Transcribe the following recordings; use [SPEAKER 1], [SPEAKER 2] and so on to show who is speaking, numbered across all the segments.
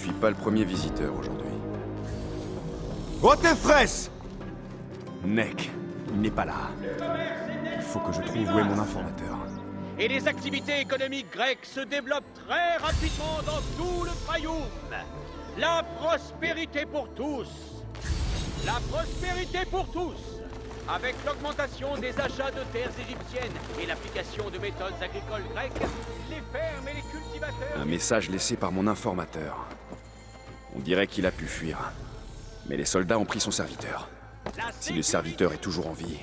[SPEAKER 1] suis pas le premier visiteur aujourd'hui.
[SPEAKER 2] Otefres!
[SPEAKER 1] Nek, il n'est pas là. Il faut que je trouve où est mon informateur.
[SPEAKER 3] Et les activités économiques grecques se développent très rapidement dans tout le Fayoum. La prospérité pour tous. La prospérité pour tous. Avec l'augmentation des achats de terres égyptiennes et l'application de méthodes agricoles grecques, les fermes et les cultivateurs...
[SPEAKER 1] Un message laissé par mon informateur. On dirait qu'il a pu fuir. Mais les soldats ont pris son serviteur. Si le serviteur est toujours en vie,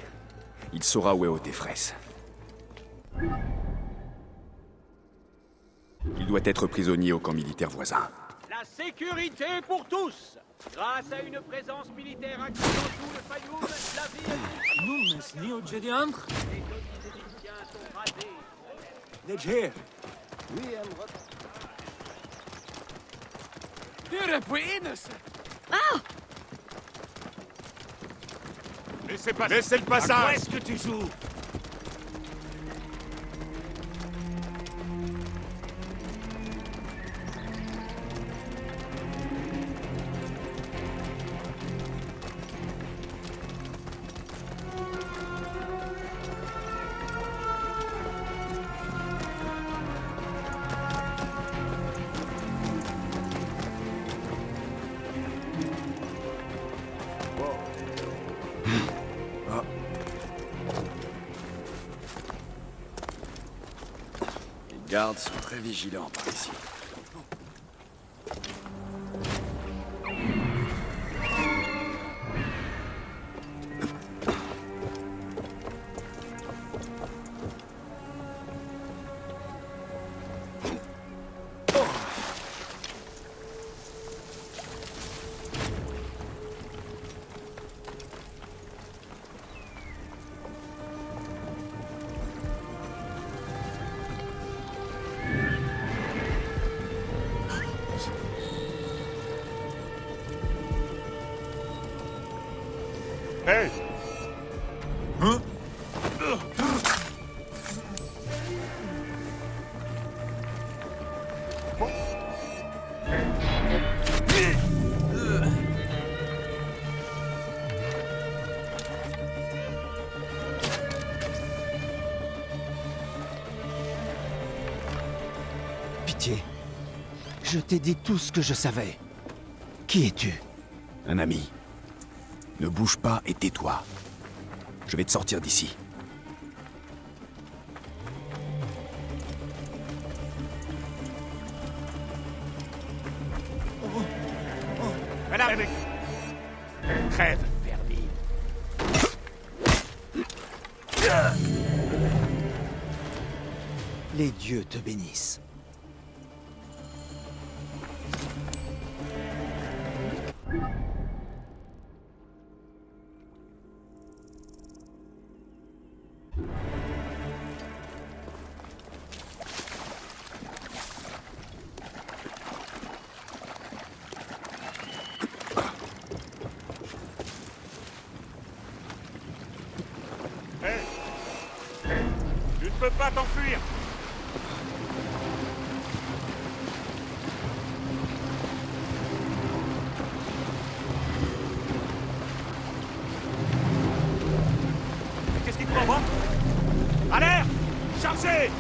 [SPEAKER 1] il saura où est Otefres. Il doit être prisonnier au camp militaire voisin.
[SPEAKER 3] La sécurité pour tous. Grâce à une présence militaire active dans tout le Fayoum, la vie est... Les côtés égyptiens sont rasés.
[SPEAKER 2] Laissez le passage!
[SPEAKER 4] Est-ce que tu joues?
[SPEAKER 1] Les gardes sont très vigilants par ici.
[SPEAKER 2] Hey! Hein?
[SPEAKER 4] Pitié. Je t'ai dit tout ce que je savais. Qui es-tu?
[SPEAKER 1] Un ami. Ne bouge pas et tais-toi. Je vais te sortir d'ici.
[SPEAKER 2] Voilà! Crève, vermine!
[SPEAKER 4] Les dieux te bénissent.
[SPEAKER 2] Hey! Tu ne peux pas t'enfuir! Qu'est-ce qu'il te provoque? Alerte! Chargez!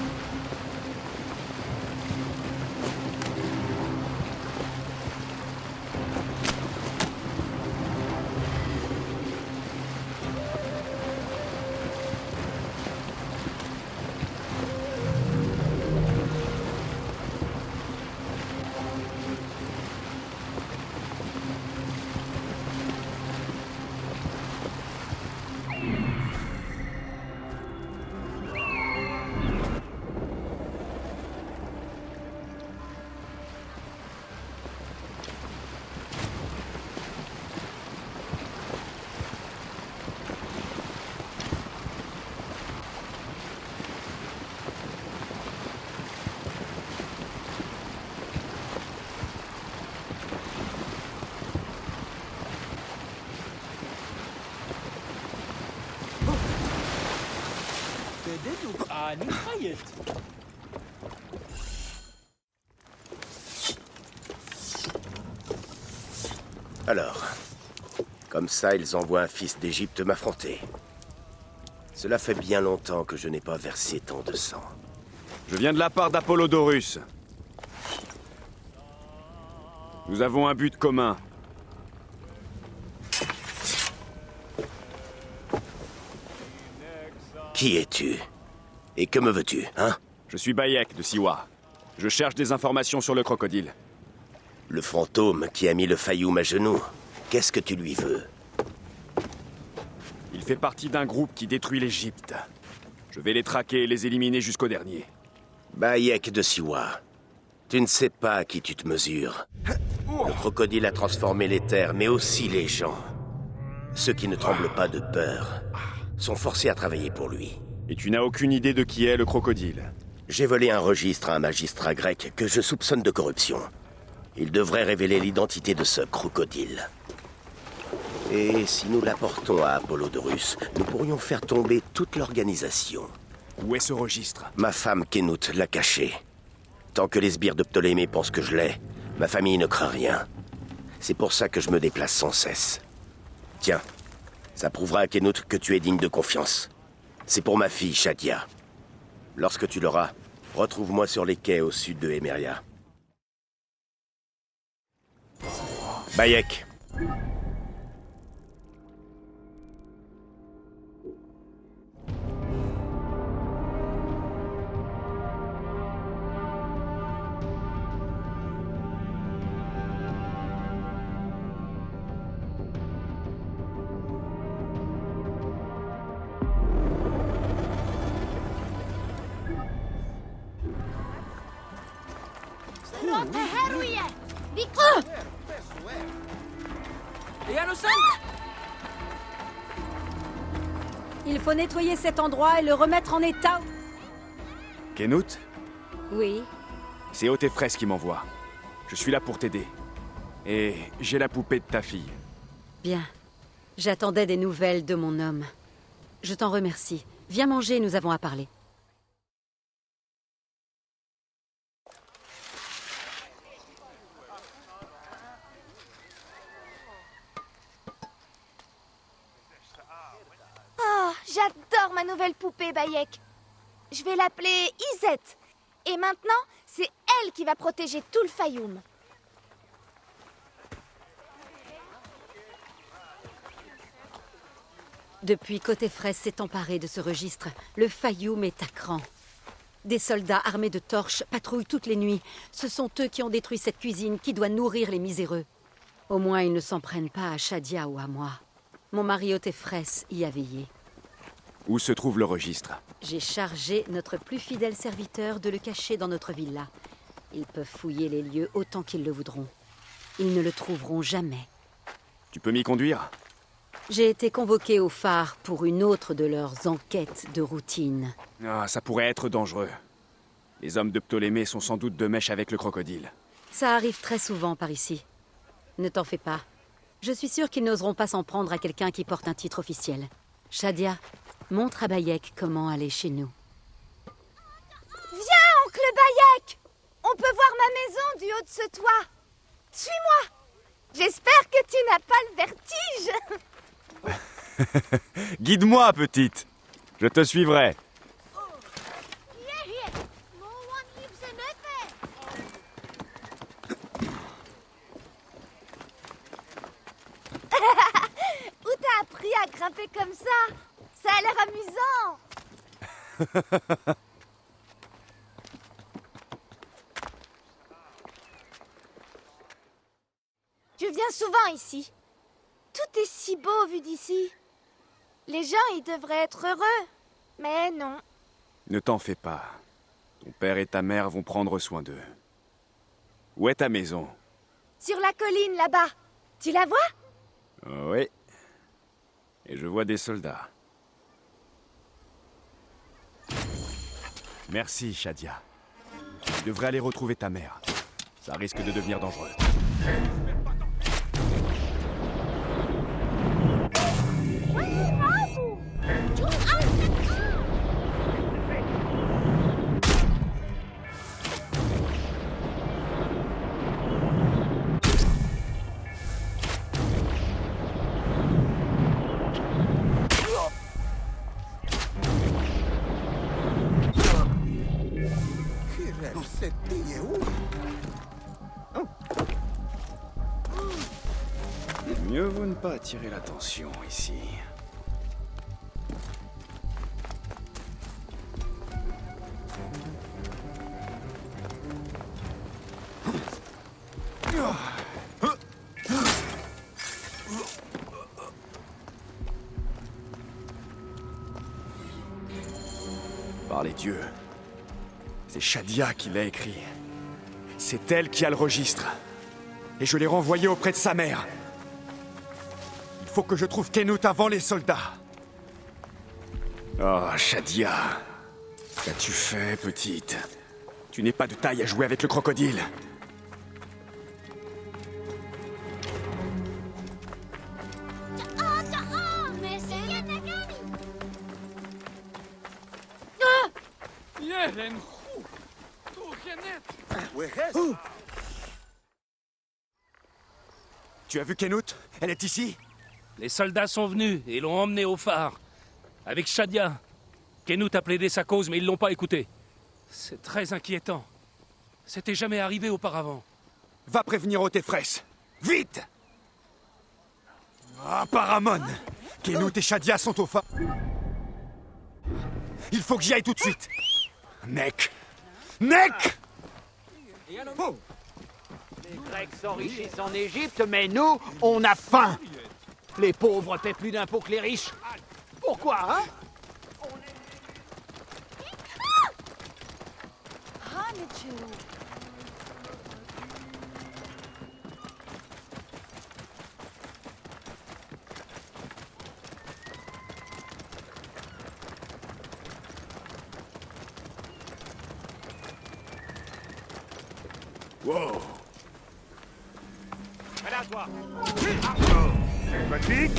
[SPEAKER 5] Alors, comme ça, ils envoient un fils d'Égypte m'affronter. Cela fait bien longtemps que je n'ai pas versé tant de sang.
[SPEAKER 1] Je viens de la part d'Apollodorus. Nous avons un but commun.
[SPEAKER 5] Qui es-tu? Et que me veux-tu, hein?
[SPEAKER 1] Je suis Bayek de Siwa. Je cherche des informations sur le crocodile.
[SPEAKER 5] Le fantôme qui a mis le Fayoum à genoux. Qu'est-ce que tu lui veux?
[SPEAKER 1] Il fait partie d'un groupe qui détruit l'Égypte. Je vais les traquer et les éliminer jusqu'au dernier.
[SPEAKER 5] Bayek de Siwa, tu ne sais pas à qui tu te mesures. Le crocodile a transformé les terres, mais aussi les gens. Ceux qui ne tremblent pas de peur sont forcés à travailler pour lui.
[SPEAKER 1] Et tu n'as aucune idée de qui est le crocodile?
[SPEAKER 5] J'ai volé un registre à un magistrat grec que je soupçonne de corruption. Il devrait révéler l'identité de ce crocodile. Et si nous l'apportons à Apollodorus, nous pourrions faire tomber toute l'organisation.
[SPEAKER 1] Où est ce registre?
[SPEAKER 5] Ma femme Kénout l'a caché. Tant que les sbires de Ptolémée pensent que je l'ai, ma famille ne craint rien. C'est pour ça que je me déplace sans cesse. Tiens, ça prouvera à Kénout que tu es digne de confiance. C'est pour ma fille, Shadia. Lorsque tu l'auras, retrouve-moi sur les quais au sud de Emeria. Bayek.
[SPEAKER 6] Il faut nettoyer cet endroit et le remettre en état.
[SPEAKER 1] Kénout?
[SPEAKER 6] Oui.
[SPEAKER 1] C'est Otefres qui m'envoie. Je suis là pour t'aider. Et j'ai la poupée de ta fille.
[SPEAKER 6] Bien. J'attendais des nouvelles de mon homme. Je t'en remercie. Viens manger, nous avons à parler.
[SPEAKER 7] Oh, j'adore ma nouvelle poupée, Bayek. Je vais l'appeler Isette. Et maintenant, c'est elle qui va protéger tout le Fayoum.
[SPEAKER 6] Depuis qu'Otefres s'est emparé de ce registre, le Fayoum est à cran. Des soldats armés de torches patrouillent toutes les nuits. Ce sont eux qui ont détruit cette cuisine qui doit nourrir les miséreux. Au moins, ils ne s'en prennent pas à Shadia ou à moi. Mon mari Otefres y a veillé.
[SPEAKER 1] Où se trouve le registre?
[SPEAKER 6] J'ai chargé notre plus fidèle serviteur de le cacher dans notre villa. Ils peuvent fouiller les lieux autant qu'ils le voudront. Ils ne le trouveront jamais.
[SPEAKER 1] Tu peux m'y conduire?
[SPEAKER 6] J'ai été convoqué au phare pour une autre de leurs enquêtes de routine.
[SPEAKER 1] Ah, ça pourrait être dangereux. Les hommes de Ptolémée sont sans doute de mèche avec le crocodile.
[SPEAKER 6] Ça arrive très souvent par ici. Ne t'en fais pas. Je suis sûre qu'ils n'oseront pas s'en prendre à quelqu'un qui porte un titre officiel. Shadia, montre à Bayek comment aller chez nous.
[SPEAKER 7] Viens, oncle Bayek! On peut voir ma maison du haut de ce toit. Suis-moi! J'espère que tu n'as pas le vertige.
[SPEAKER 1] Guide-moi, petite. Je te suivrai.
[SPEAKER 7] Où t'as appris à grimper comme ça? Ça a l'air amusant. Je viens souvent ici. Tout est si beau vu d'ici. Les gens, ils devraient être heureux. Mais non.
[SPEAKER 1] Ne t'en fais pas. Ton père et ta mère vont prendre soin d'eux. Où est ta maison?
[SPEAKER 7] Sur la colline, là-bas. Tu la vois?
[SPEAKER 1] Oui. Et je vois des soldats. Merci, Shadia. Tu devrais aller retrouver ta mère. Ça risque de devenir dangereux. Mieux vaut ne pas attirer l'attention ici. Par les dieux, c'est Shadia qui l'a écrit. C'est elle qui a le registre. Et je l'ai renvoyé auprès de sa mère. Il faut que je trouve Kenut avant les soldats. Oh, Shadia. Qu'as-tu fait, petite? Tu n'es pas de taille à jouer avec le crocodile. Tu as vu Kenut? Elle est ici?
[SPEAKER 8] Les soldats sont venus et l'ont emmené au phare. Avec Shadia. Kenut a plaidé sa cause, mais ils l'ont pas écouté. C'est très inquiétant. C'était jamais arrivé auparavant.
[SPEAKER 1] Va prévenir Otefres. Vite! Ah, Paramon! Kenut et Shadia sont au phare. Il faut que j'y aille tout de suite. Nek! Nek!
[SPEAKER 3] Les Grecs s'enrichissent en Égypte, mais nous, on a faim. Les pauvres paient plus d'impôts que les riches. Pourquoi, hein?
[SPEAKER 1] Wow!
[SPEAKER 2] Mais là, toi.
[SPEAKER 9] Vas-y.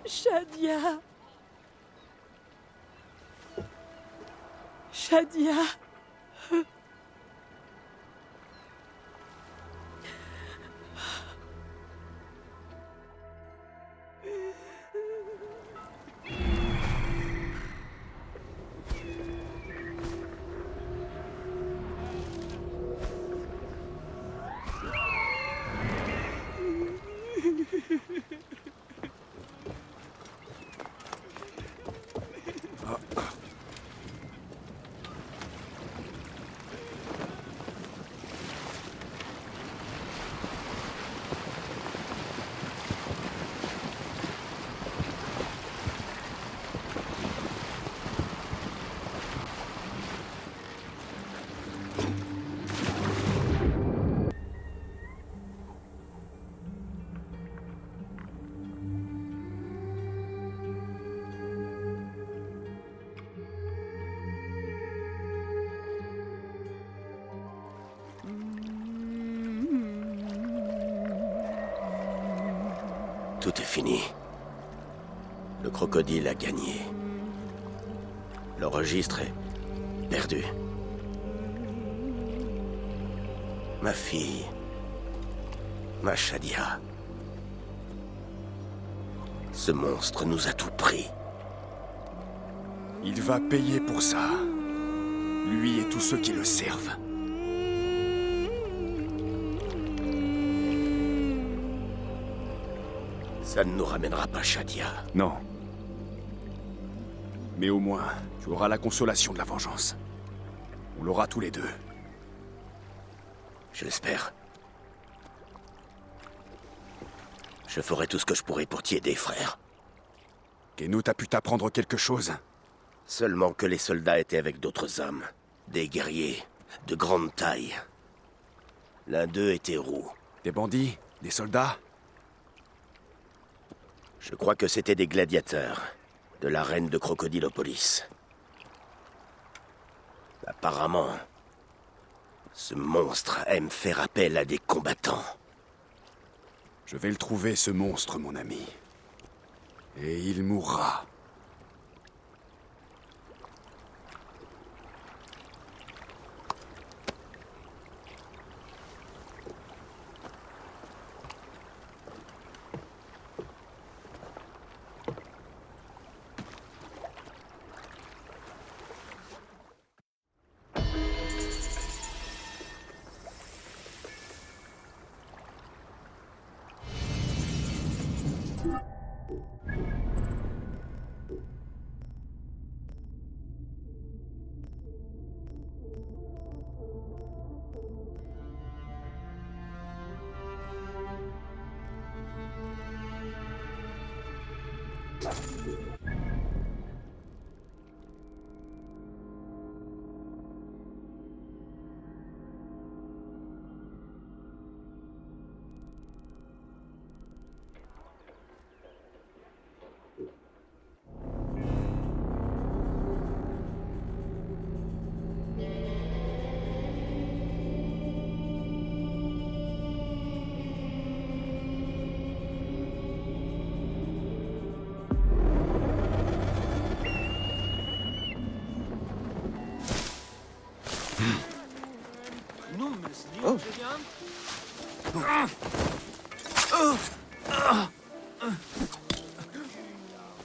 [SPEAKER 10] Shadia. Shadia.
[SPEAKER 5] Tout est fini. Le crocodile a gagné. Le registre est perdu. Ma fille. Ma Shadia. Ce monstre nous a tout pris.
[SPEAKER 1] Il va payer pour ça. Lui et tous ceux qui le servent.
[SPEAKER 5] Ça ne nous ramènera pas Shadia.
[SPEAKER 1] Non. Mais au moins, tu auras la consolation de la vengeance. On l'aura tous les deux.
[SPEAKER 5] Je l'espère. Je ferai tout ce que je pourrai pour t'y aider, frère.
[SPEAKER 1] Kenut a pu t'apprendre quelque chose?
[SPEAKER 5] Seulement que les soldats étaient avec d'autres hommes. Des guerriers, de grande taille. L'un d'eux était roux.
[SPEAKER 1] Des bandits? Des soldats?
[SPEAKER 5] Je crois que c'était des gladiateurs, de la reine de Crocodilopolis. Apparemment, ce monstre aime faire appel à des combattants.
[SPEAKER 1] Je vais le trouver, ce monstre, mon ami. Et il mourra.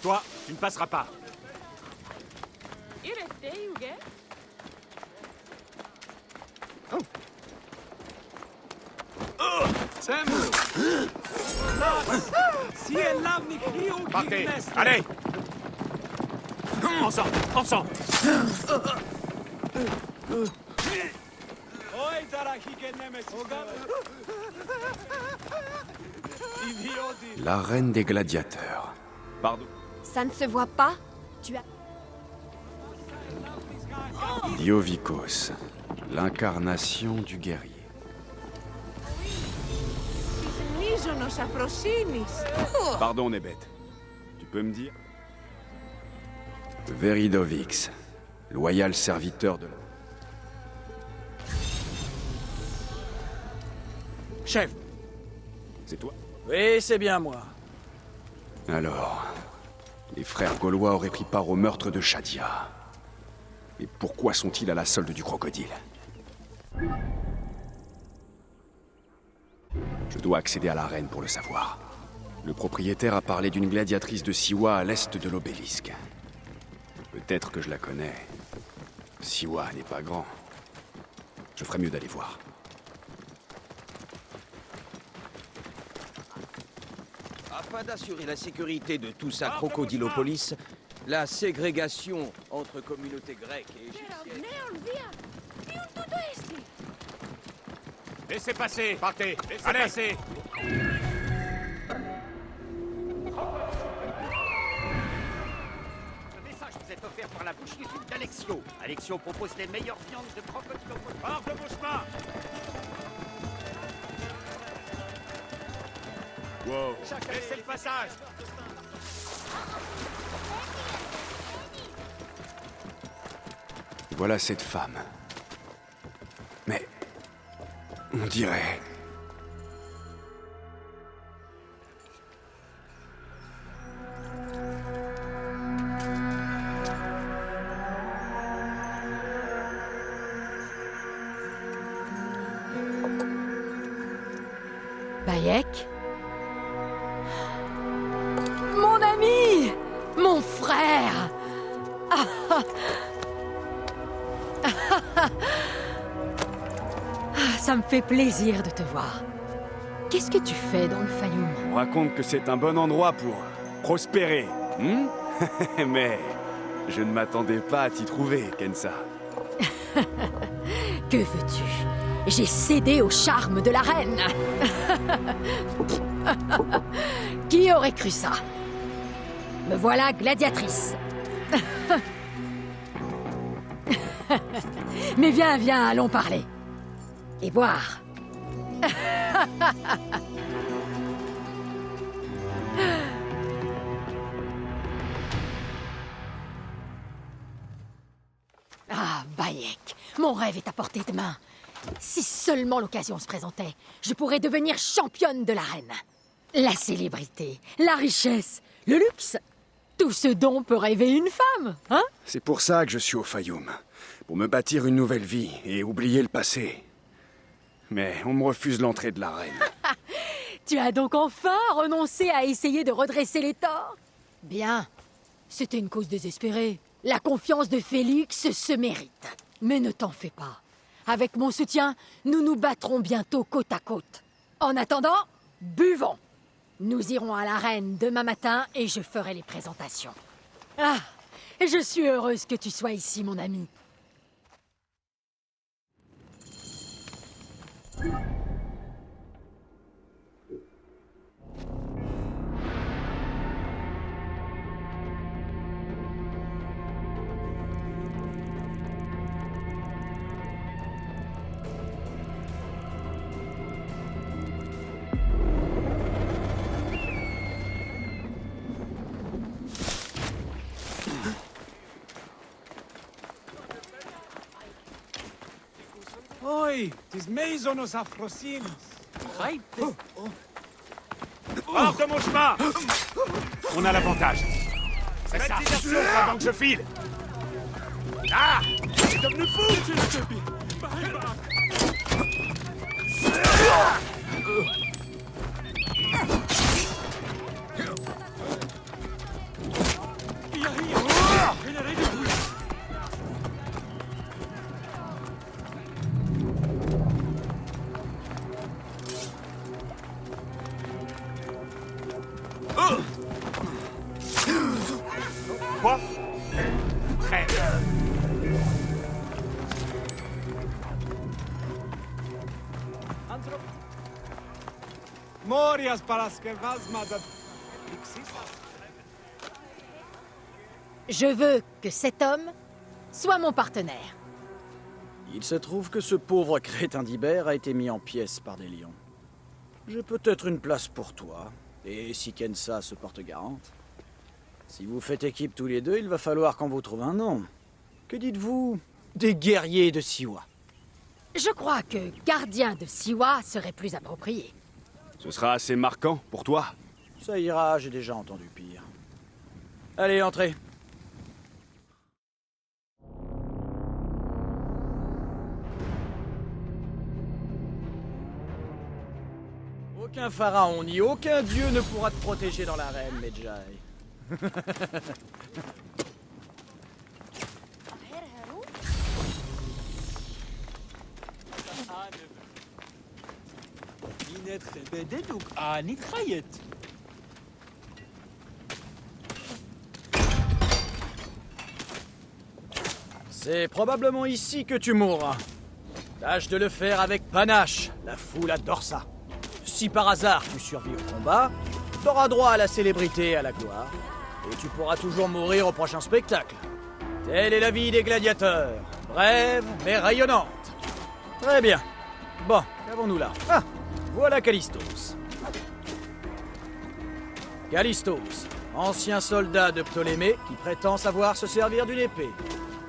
[SPEAKER 2] Toi, tu ne passeras pas. Partez, allez! Ensemble, ensemble!
[SPEAKER 1] L'arène des gladiateurs.
[SPEAKER 2] Pardon.
[SPEAKER 7] Ça ne se voit pas? Tu as...
[SPEAKER 1] Diovikos, l'incarnation du guerrier. Pardon, Nebet. Tu peux me dire? Veridovix, loyal serviteur de la...
[SPEAKER 4] Chef.
[SPEAKER 1] C'est toi?
[SPEAKER 4] Oui, c'est bien moi.
[SPEAKER 1] Alors, les frères gaulois auraient pris part au meurtre de Shadia. Mais pourquoi sont-ils à la solde du crocodile? Je dois accéder à l'arène pour le savoir. Le propriétaire a parlé d'une gladiatrice de Siwa à l'est de l'obélisque. Peut-être que je la connais. Siwa n'est pas grand. Je ferais mieux d'aller voir.
[SPEAKER 9] Afin d'assurer la sécurité de tous à Crocodilopolis, la ségrégation entre communautés grecques et égyptiennes...
[SPEAKER 2] Laissez passer, partez, laissez passer.
[SPEAKER 3] Ce message vous est offert par la boucherie d'Alexio. Alexio propose les meilleures viandes de crocodilopolis.
[SPEAKER 2] Hors de mon chemin! Wow. Laissez le passage!
[SPEAKER 1] Voilà cette femme. Mais... on dirait...
[SPEAKER 6] Bayek? Mon ami! Mon frère! Ça me fait plaisir de te voir. Qu'est-ce que tu fais dans le Fayoum?
[SPEAKER 1] On raconte que c'est un bon endroit pour prospérer. Mais je ne m'attendais pas à t'y trouver, Kensa.
[SPEAKER 6] Que veux-tu? J'ai cédé au charme de la reine. Qui aurait cru ça? Me voilà gladiatrice. Mais viens, viens, allons parler. Et boire. Ah, Bayek, mon rêve est à portée de main. Si seulement l'occasion se présentait, je pourrais devenir championne de l'arène.
[SPEAKER 10] La célébrité, la richesse, le luxe. Tout ce dont peut rêver une femme, hein?
[SPEAKER 1] C'est pour ça que je suis au Fayoum. Pour me bâtir une nouvelle vie et oublier le passé. Mais on me refuse l'entrée de la reine.
[SPEAKER 10] Tu as donc enfin renoncé à essayer de redresser les torts? Bien. C'était une cause désespérée. La confiance de Félix se mérite. Mais ne t'en fais pas. Avec mon soutien, nous nous battrons bientôt côte à côte. En attendant, buvons. Nous irons à l'arène demain matin et je ferai les présentations. Ah, je suis heureuse que tu sois ici, mon ami.
[SPEAKER 2] Oi, tis meisonos afrosinos.
[SPEAKER 3] Hors de mon chemin!
[SPEAKER 2] On a l'avantage. C'est ça. Pendant que je file. Ah! C'est devenu fou! Quoi? Très bien.
[SPEAKER 11] Morias paraskevasma de...
[SPEAKER 10] Je veux que cet homme soit mon partenaire.
[SPEAKER 12] Il se trouve que ce pauvre crétin d'Ibert a été mis en pièces par des lions. J'ai peut-être une place pour toi, et si Kensa se porte garante. Si vous faites équipe tous les deux, il va falloir qu'on vous trouve un nom. Que dites-vous des guerriers de Siwa?
[SPEAKER 10] Je crois que gardien de Siwa serait plus approprié.
[SPEAKER 1] Ce sera assez marquant pour toi.
[SPEAKER 12] Ça ira, j'ai déjà entendu pire. Allez, entrez. Aucun pharaon ni aucun dieu ne pourra te protéger dans l'arène, Medjay. C'est probablement ici que tu mourras. Tâche de le faire avec panache, la foule adore ça. Si par hasard tu survis au combat, t'auras droit à la célébrité et à la gloire, et tu pourras toujours mourir au prochain spectacle. Telle est la vie des gladiateurs, brève mais rayonnante. Très bien. Bon, qu'avons-nous là? Ah, voilà Callistos. Callistos, ancien soldat de Ptolémée qui prétend savoir se servir d'une épée.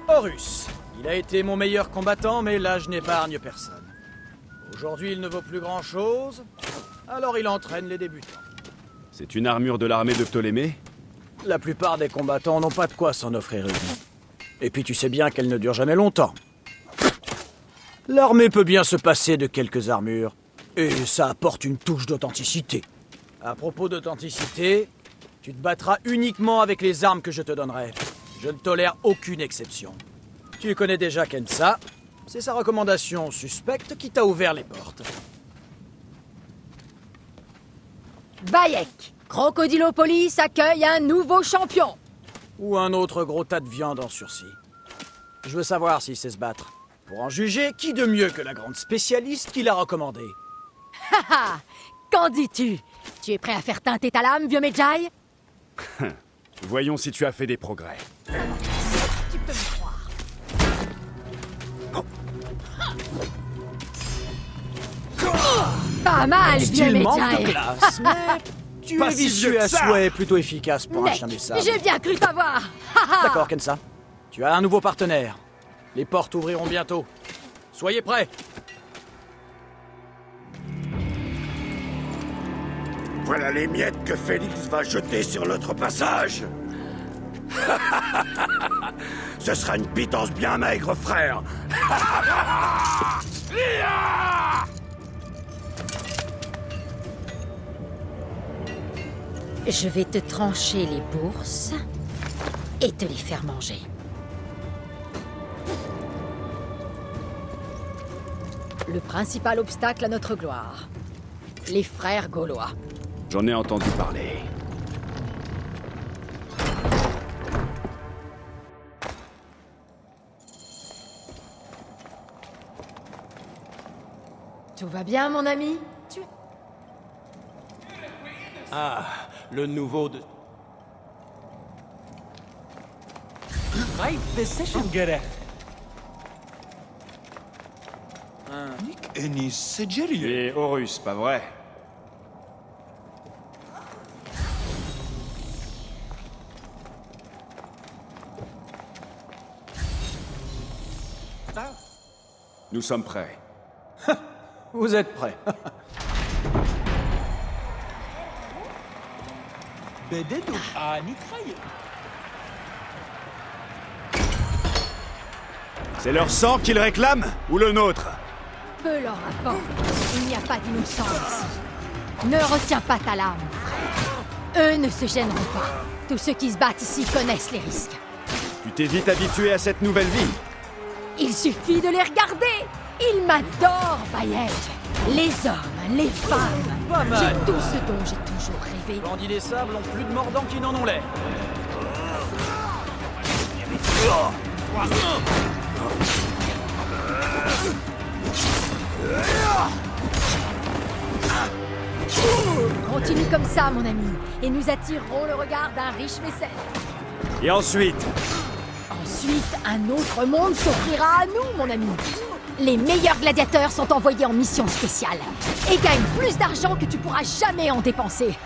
[SPEAKER 12] Horus, il a été mon meilleur combattant, mais là je n'épargne personne. Aujourd'hui il ne vaut plus grand-chose, alors il entraîne les débutants.
[SPEAKER 1] C'est une armure de l'armée de Ptolémée?
[SPEAKER 12] La plupart des combattants n'ont pas de quoi s'en offrir une. Et puis tu sais bien qu'elle ne dure jamais longtemps. L'armée peut bien se passer de quelques armures, et ça apporte une touche d'authenticité. À propos d'authenticité, tu te battras uniquement avec les armes que je te donnerai. Je ne tolère aucune exception. Tu connais déjà Kensa, c'est sa recommandation suspecte qui t'a ouvert les portes.
[SPEAKER 10] Bayek, Crocodilopolis accueille un nouveau champion.
[SPEAKER 12] Ou un autre gros tas de viande en sursis. Je veux savoir s'il sait se battre. Pour en juger, qui de mieux que la grande spécialiste qui l'a recommandé?
[SPEAKER 10] Haha, qu'en dis-tu? Tu es prêt à faire teinter ta lame, vieux Medjay?
[SPEAKER 1] Voyons si tu as fait des progrès.
[SPEAKER 10] Tu peux me croire. Pas mal, vieux
[SPEAKER 12] Style manque de
[SPEAKER 10] Medjay.
[SPEAKER 12] classe, mais tu
[SPEAKER 1] Pas
[SPEAKER 12] es
[SPEAKER 1] si
[SPEAKER 12] vicieux
[SPEAKER 1] vieux que
[SPEAKER 12] à
[SPEAKER 1] ça.
[SPEAKER 12] souhait, plutôt efficace pour un
[SPEAKER 10] Mec,
[SPEAKER 12] chien des sables.
[SPEAKER 10] j'ai bien cru t'avoir. Haha.
[SPEAKER 12] D'accord, Kensa. Tu as un nouveau partenaire. Les portes ouvriront bientôt. Soyez prêts.
[SPEAKER 5] Voilà les miettes que Félix va jeter sur notre passage. Ce sera une pitance bien maigre, frère.
[SPEAKER 6] Je vais te trancher les bourses et te les faire manger.
[SPEAKER 10] Le principal obstacle à notre gloire. Les frères gaulois.
[SPEAKER 1] J'en ai entendu parler.
[SPEAKER 10] Tout va bien, mon ami?
[SPEAKER 12] Ah, le nouveau de...
[SPEAKER 1] Tu es Horus, pas vrai? Nous sommes prêts.
[SPEAKER 12] Vous êtes prêts?
[SPEAKER 1] C'est leur sang qu'ils réclament ou le nôtre?
[SPEAKER 10] Peu leur importe. Il n'y a pas d'innocent ici. Ne retiens pas ta larme, frère. Eux ne se gêneront pas. Tous ceux qui se battent ici connaissent les risques.
[SPEAKER 1] Tu t'es vite habitué à cette nouvelle vie.
[SPEAKER 10] Il suffit de les regarder. Ils m'adorent, Bayek. Les hommes, les femmes.
[SPEAKER 12] Pas mal.
[SPEAKER 10] J'ai tout ce dont j'ai toujours rêvé.
[SPEAKER 12] Bandits des sables ont plus de mordants qui n'en ont l'air.
[SPEAKER 10] Continue comme ça, mon ami, et nous attirerons le regard d'un riche mécène.
[SPEAKER 1] Et ensuite?
[SPEAKER 10] Ensuite, un autre monde s'offrira à nous, mon ami. Les meilleurs gladiateurs sont envoyés en mission spéciale et gagnent plus d'argent que tu pourras jamais en dépenser.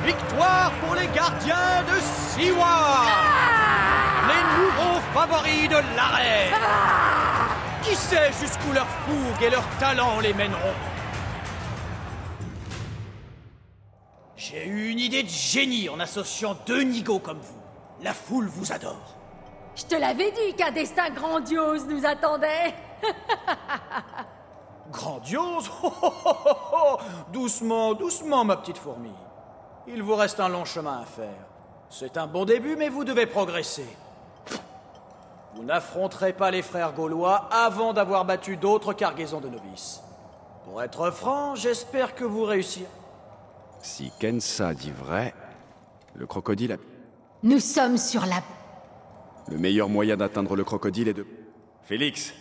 [SPEAKER 12] Victoire pour les gardiens de Siwa! Les nouveaux favoris de l'arène! Qui sait jusqu'où leur fougue et leur talent les mèneront? J'ai eu une idée de génie en associant deux nigauds comme vous. La foule vous adore.
[SPEAKER 10] Je te l'avais dit qu'un destin grandiose nous attendait.
[SPEAKER 12] Grandiose? Doucement, doucement, ma petite fourmi. Il vous reste un long chemin à faire. C'est un bon début, mais vous devez progresser. Vous n'affronterez pas les frères gaulois avant d'avoir battu d'autres cargaisons de novices. Pour être franc, j'espère que vous réussirez.
[SPEAKER 1] Si Kensa dit vrai, le crocodile a...
[SPEAKER 10] Nous sommes sur la...
[SPEAKER 1] Le meilleur moyen d'atteindre le crocodile est de... Félix!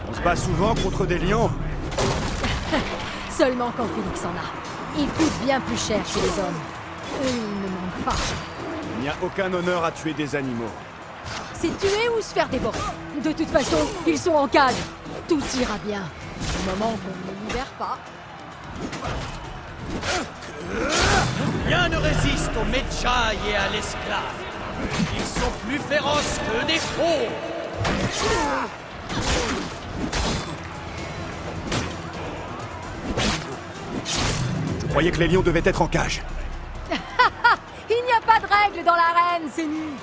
[SPEAKER 1] On se bat souvent contre des lions?
[SPEAKER 10] Seulement quand Félix en a. Il coûte bien plus cher que les hommes. Eux, ils ne manquent pas.
[SPEAKER 1] Il n'y a aucun honneur à tuer des animaux.
[SPEAKER 10] C'est tuer ou se faire dévorer. De toute façon, ils sont en cage. Tout ira bien. Du moment qu'on ne libère pas.
[SPEAKER 12] Rien ne résiste aux Medjay et à l'esclave. Ils sont plus féroces que des fauves.
[SPEAKER 1] Je croyais que les lions devaient être en cage.
[SPEAKER 10] Il n'y a pas de règles dans l'arène, c'est nul.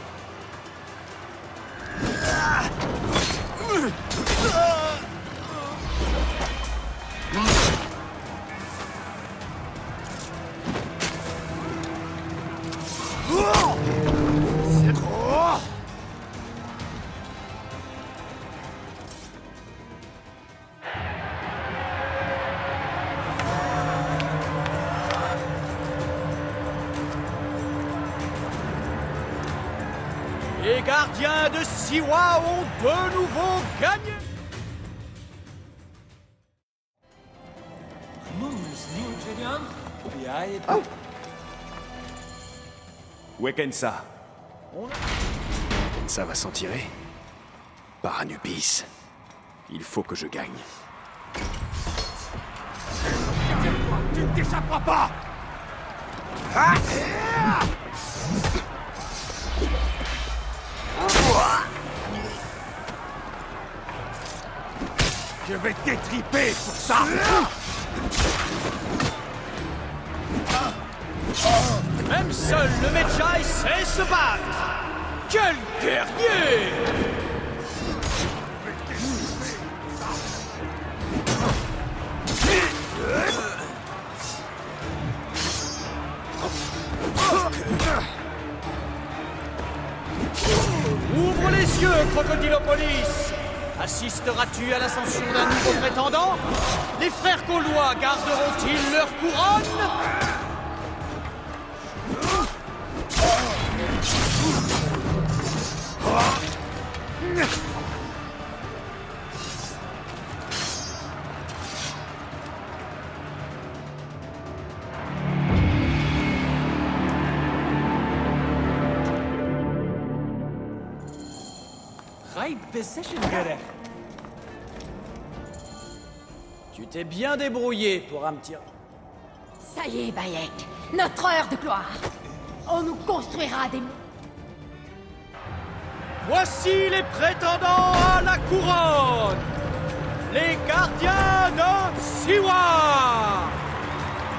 [SPEAKER 1] C'est trop...
[SPEAKER 12] Les gardiens de Siwa ont de nouveau gagné.
[SPEAKER 1] Où est Kensa? Kensa va s'en tirer. Par Anubis. Il faut que je gagne.
[SPEAKER 2] Tu ne t'échapperas pas! Je vais t'étriper pour ça!
[SPEAKER 12] Même seul le Medjay sait se battre. Quel guerrier! Ouvre les yeux, Crocodilopolis! Assisteras-tu à l'ascension d'un nouveau prétendant? Les frères gaulois garderont-ils leur couronne? Tu t'es bien débrouillé pour un petit...
[SPEAKER 10] Ça y est, Bayek. Notre heure de gloire. On nous construira des...
[SPEAKER 12] Voici les prétendants à la couronne! Les gardiens de Siwa!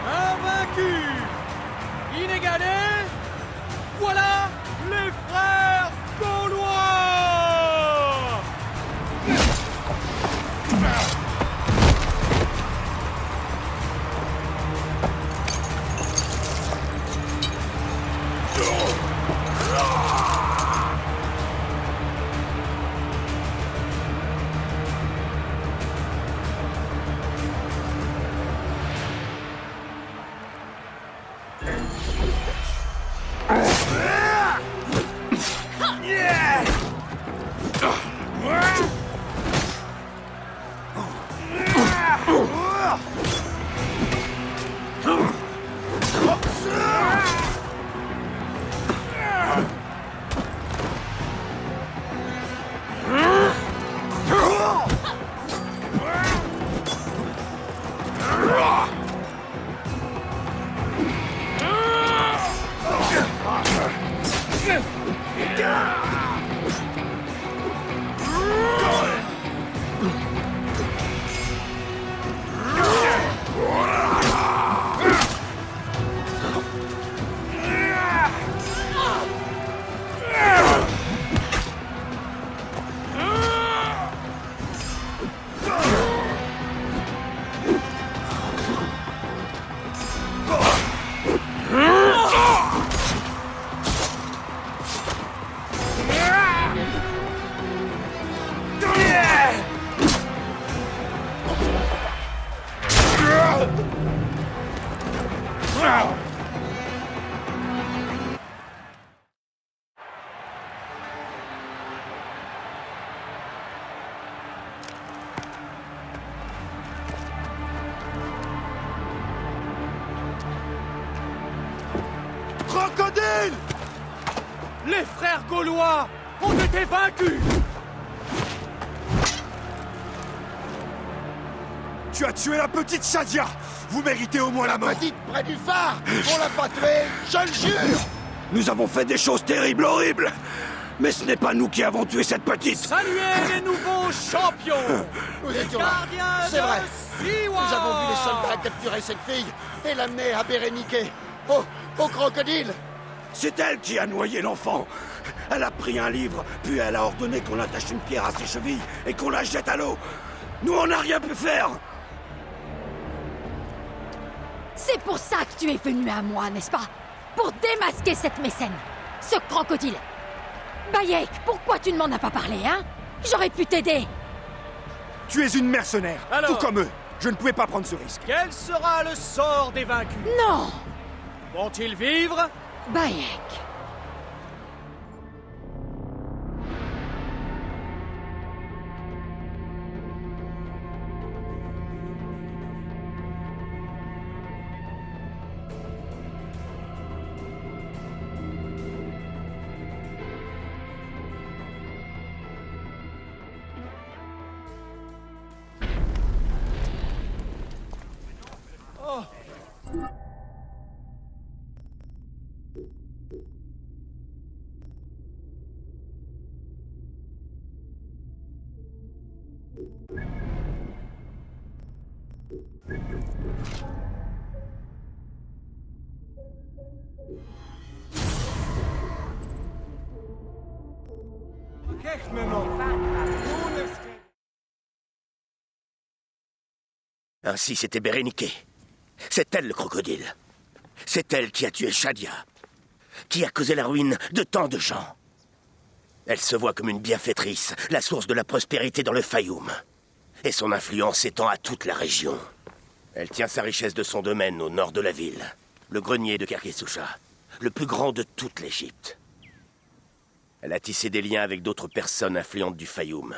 [SPEAKER 12] Invaincus! Inégalés! Voilà les frères gaulois!
[SPEAKER 2] Crocodile!
[SPEAKER 12] Les frères gaulois ont été vaincus!
[SPEAKER 2] Tu as tué la petite Shadia! Vous méritez au moins la mort!
[SPEAKER 13] Petite près du phare! On l'a pas tuée, je le jure!
[SPEAKER 5] Nous avons fait des choses terribles, horribles. Mais ce n'est pas nous qui avons tué cette petite.
[SPEAKER 12] Saluez les nouveaux champions!
[SPEAKER 13] Nous
[SPEAKER 12] Les
[SPEAKER 13] étions là,
[SPEAKER 12] gardiens
[SPEAKER 13] c'est vrai!
[SPEAKER 12] de Siwa!
[SPEAKER 13] Nous avons vu les soldats capturer cette fille et l'amener à Béréniké, au crocodile!
[SPEAKER 5] C'est elle qui a noyé l'enfant. Elle a pris un livre, puis elle a ordonné qu'on attache une pierre à ses chevilles et qu'on la jette à l'eau. Nous, on n'a rien pu faire.
[SPEAKER 10] C'est pour ça que tu es venu à moi, n'est-ce pas? Pour démasquer cette mécène, ce crocodile. Bayek, pourquoi tu ne m'en as pas parlé, hein? J'aurais pu t'aider.
[SPEAKER 1] Tu es une mercenaire,
[SPEAKER 12] Alors,
[SPEAKER 1] tout comme eux. Je ne pouvais pas prendre ce risque.
[SPEAKER 12] quel sera le sort des vaincus?
[SPEAKER 10] Non!
[SPEAKER 12] Vont-ils vivre?
[SPEAKER 10] Bayek.
[SPEAKER 5] Ainsi, c'était Béréniké. C'est elle le crocodile. C'est elle qui a tué Shadia. Qui a causé la ruine de tant de gens. Elle se voit comme une bienfaitrice, la source de la prospérité dans le Fayoum. Et son influence s'étend à toute la région. Elle tient sa richesse de son domaine au nord de la ville. Le grenier de Kerkesoucha, le plus grand de toute l'Égypte. Elle a tissé des liens avec d'autres personnes influentes du Fayoum.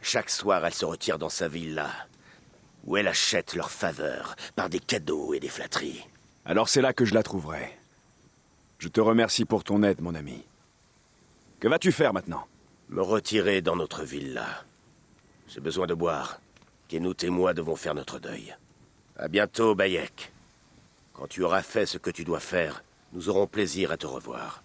[SPEAKER 5] Chaque soir, elle se retire dans sa villa, où elle achète leur faveur par des cadeaux et des flatteries.
[SPEAKER 1] Alors c'est là que je la trouverai. Je te remercie pour ton aide, mon ami. Que vas-tu faire maintenant?
[SPEAKER 5] Me retirer dans notre villa. J'ai besoin de boire. Kenout et moi devons faire notre deuil. À bientôt, Bayek. Quand tu auras fait ce que tu dois faire, nous aurons plaisir à te revoir.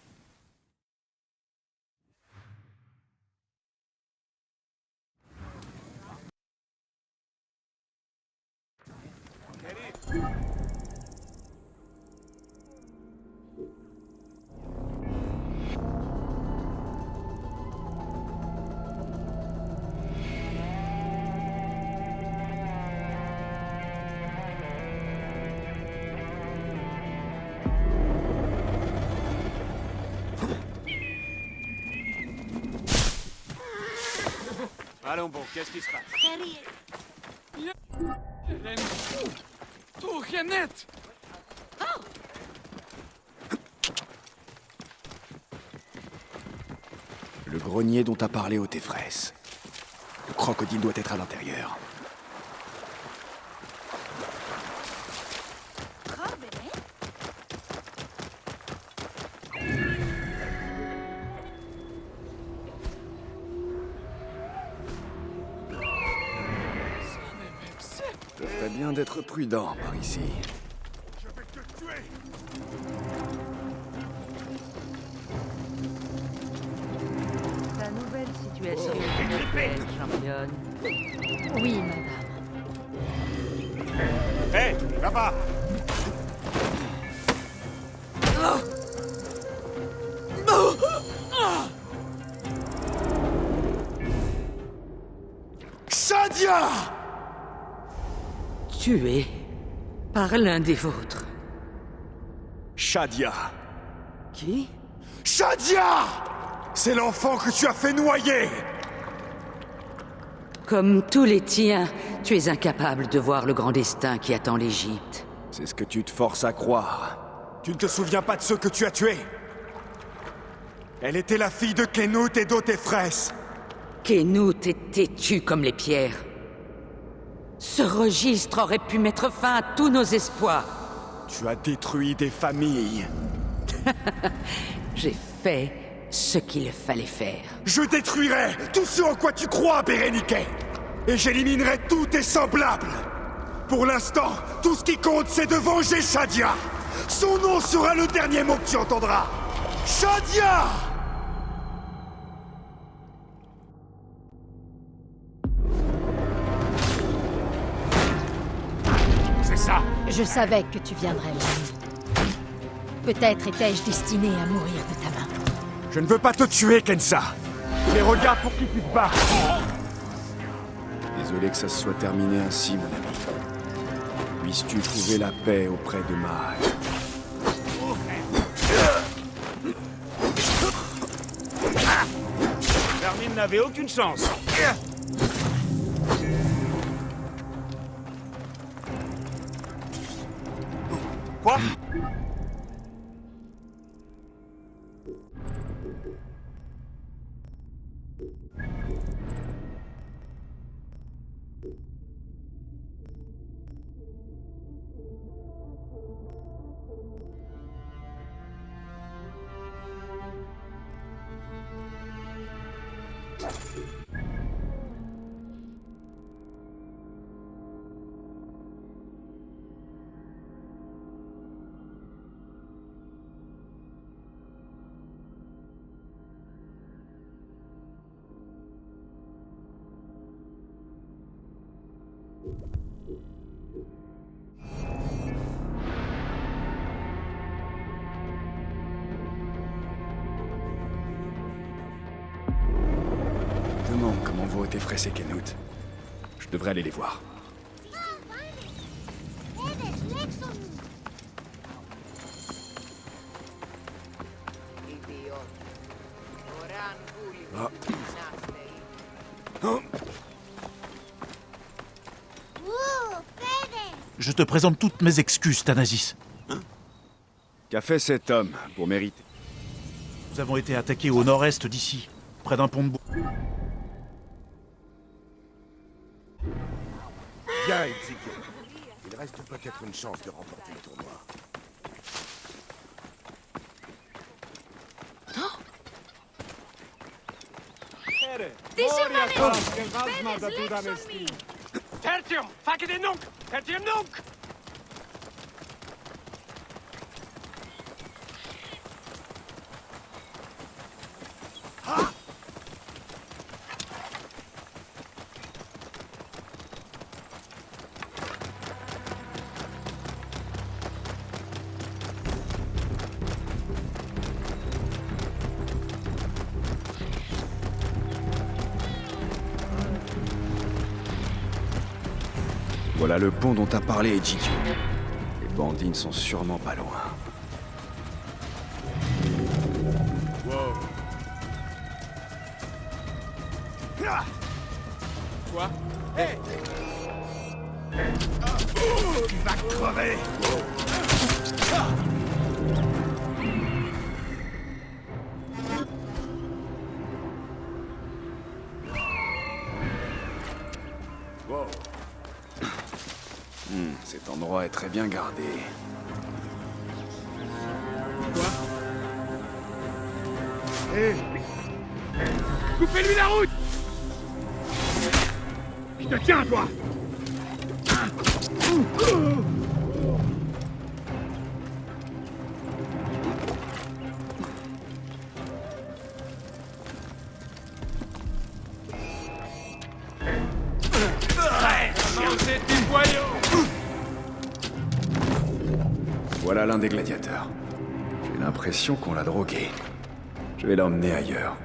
[SPEAKER 2] Allons bon, qu'est-ce qui se passe?
[SPEAKER 1] Le grenier dont a parlé Otefres. Le crocodile doit être à l'intérieur. Ce serait bien d'être prudent par ici.
[SPEAKER 2] Je vais te tuer!
[SPEAKER 14] Ta nouvelle situation est championne.
[SPEAKER 10] Oui, madame.
[SPEAKER 2] Hé, là-bas!
[SPEAKER 1] Shadia!
[SPEAKER 14] Tué par l'un des vôtres.
[SPEAKER 1] Shadia!
[SPEAKER 14] Qui?
[SPEAKER 1] Shadia! C'est l'enfant que tu as fait noyer!
[SPEAKER 14] Comme tous les tiens, tu es incapable de voir le grand destin qui attend l'Égypte.
[SPEAKER 1] C'est ce que tu te forces à croire. Tu ne te souviens pas de ceux que tu as tués? Elle était la fille de Kenout et d'Otefres.
[SPEAKER 14] Kenout est têtu comme les pierres. Ce registre aurait pu mettre fin à tous nos espoirs.
[SPEAKER 1] Tu as détruit des familles.
[SPEAKER 14] J'ai fait ce qu'il fallait faire.
[SPEAKER 1] Je détruirai tout ce en quoi tu crois, Béréniké. Et j'éliminerai tous tes semblables. Pour l'instant, tout ce qui compte, c'est de venger Shadia. Son nom sera le dernier mot que tu entendras. Shadia!
[SPEAKER 2] C'est ça!
[SPEAKER 10] Je savais que tu viendrais, l'ami. Peut-être étais-je destiné à mourir de ta main.
[SPEAKER 1] Je ne veux pas te tuer, Kensa. Mais regarde pour qui tu te bats. Désolé que ça se soit terminé ainsi, mon ami. Puisses-tu trouver la paix auprès de Mahal.
[SPEAKER 2] Vermine n'avait aucune chance. Quoi?
[SPEAKER 1] Fress et Kenut. Je devrais aller les voir. Ah. Oh.
[SPEAKER 15] Je te présente toutes mes excuses, Thanasis.
[SPEAKER 1] Qu'a fait cet homme pour mériter?
[SPEAKER 15] Nous avons été attaqués au nord-est d'ici, près d'un pont de bois.
[SPEAKER 13] Bien, Ezekiel. Il reste peut-être une chance de remporter le tournoi.
[SPEAKER 2] Tertium! Facke den Nunc! Tertium Nunc!
[SPEAKER 1] Voilà le pont dont a parlé Egidio. Les bandits ne sont sûrement pas loin.
[SPEAKER 2] Wow. Ah. Quoi? Hé! Tu vas crever!
[SPEAKER 1] Wow. Cet endroit est très bien gardé.
[SPEAKER 2] Quoi? Hé! Coupez-lui la route! Je te tiens, toi!
[SPEAKER 1] Voilà l'un des gladiateurs. J'ai l'impression qu'on l'a drogué. Je vais l'emmener ailleurs.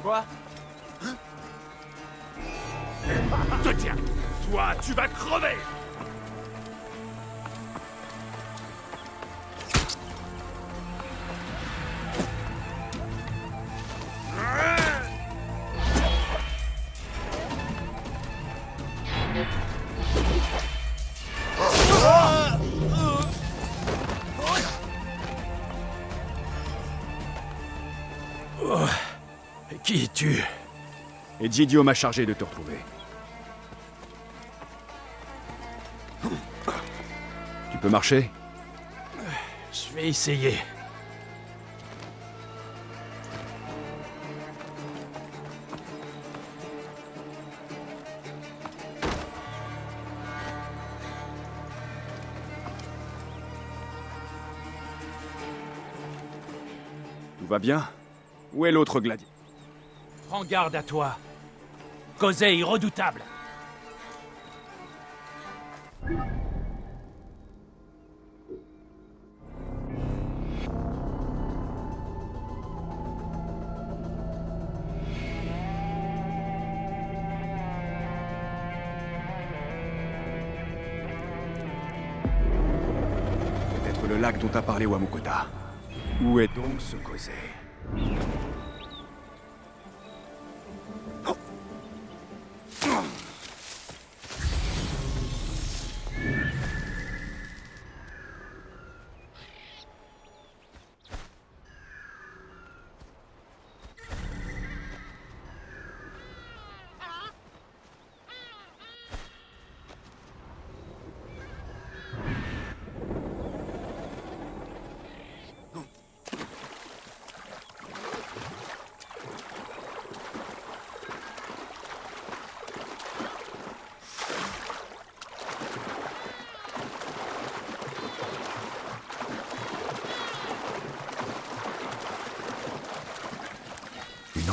[SPEAKER 2] Quoi? Te tiens! Toi, tu vas crever!
[SPEAKER 1] Oh. Qui es-tu? Egidio m'a chargé de te retrouver. Tu peux marcher?
[SPEAKER 15] Je vais essayer.
[SPEAKER 1] Tout va bien? Où est l'autre gladiateur?
[SPEAKER 8] Prends garde à toi. Kosei redoutable.
[SPEAKER 1] Peut-être le lac dont a parlé Wamukota. Où est donc ce Kosei?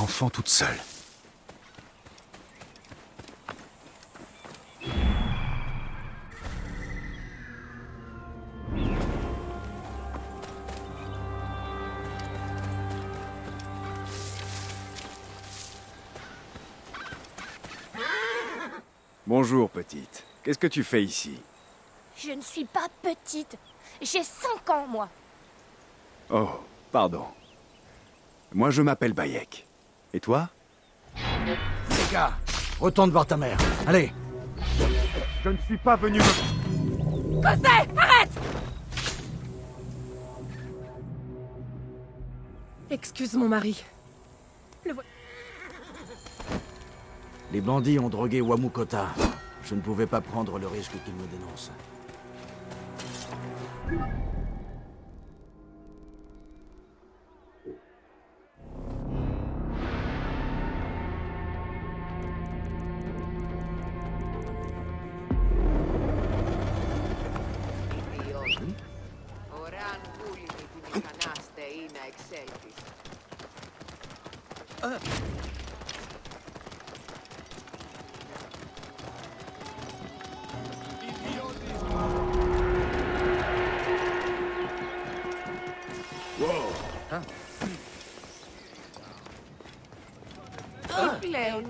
[SPEAKER 1] l'enfant toute seule. Bonjour, petite. Qu'est-ce que tu fais ici?
[SPEAKER 7] Je ne suis pas petite. J'ai 5 ans, moi.
[SPEAKER 1] Oh, pardon. Moi, je m'appelle Bayek. Et toi?
[SPEAKER 12] Les gars, retourne voir ta mère. Allez.
[SPEAKER 2] Je ne suis pas venu me...
[SPEAKER 10] Cosset, arrête! Excuse mon mari.
[SPEAKER 12] Les bandits ont drogué Wamukota. Je ne pouvais pas prendre le risque qu'ils me dénoncent.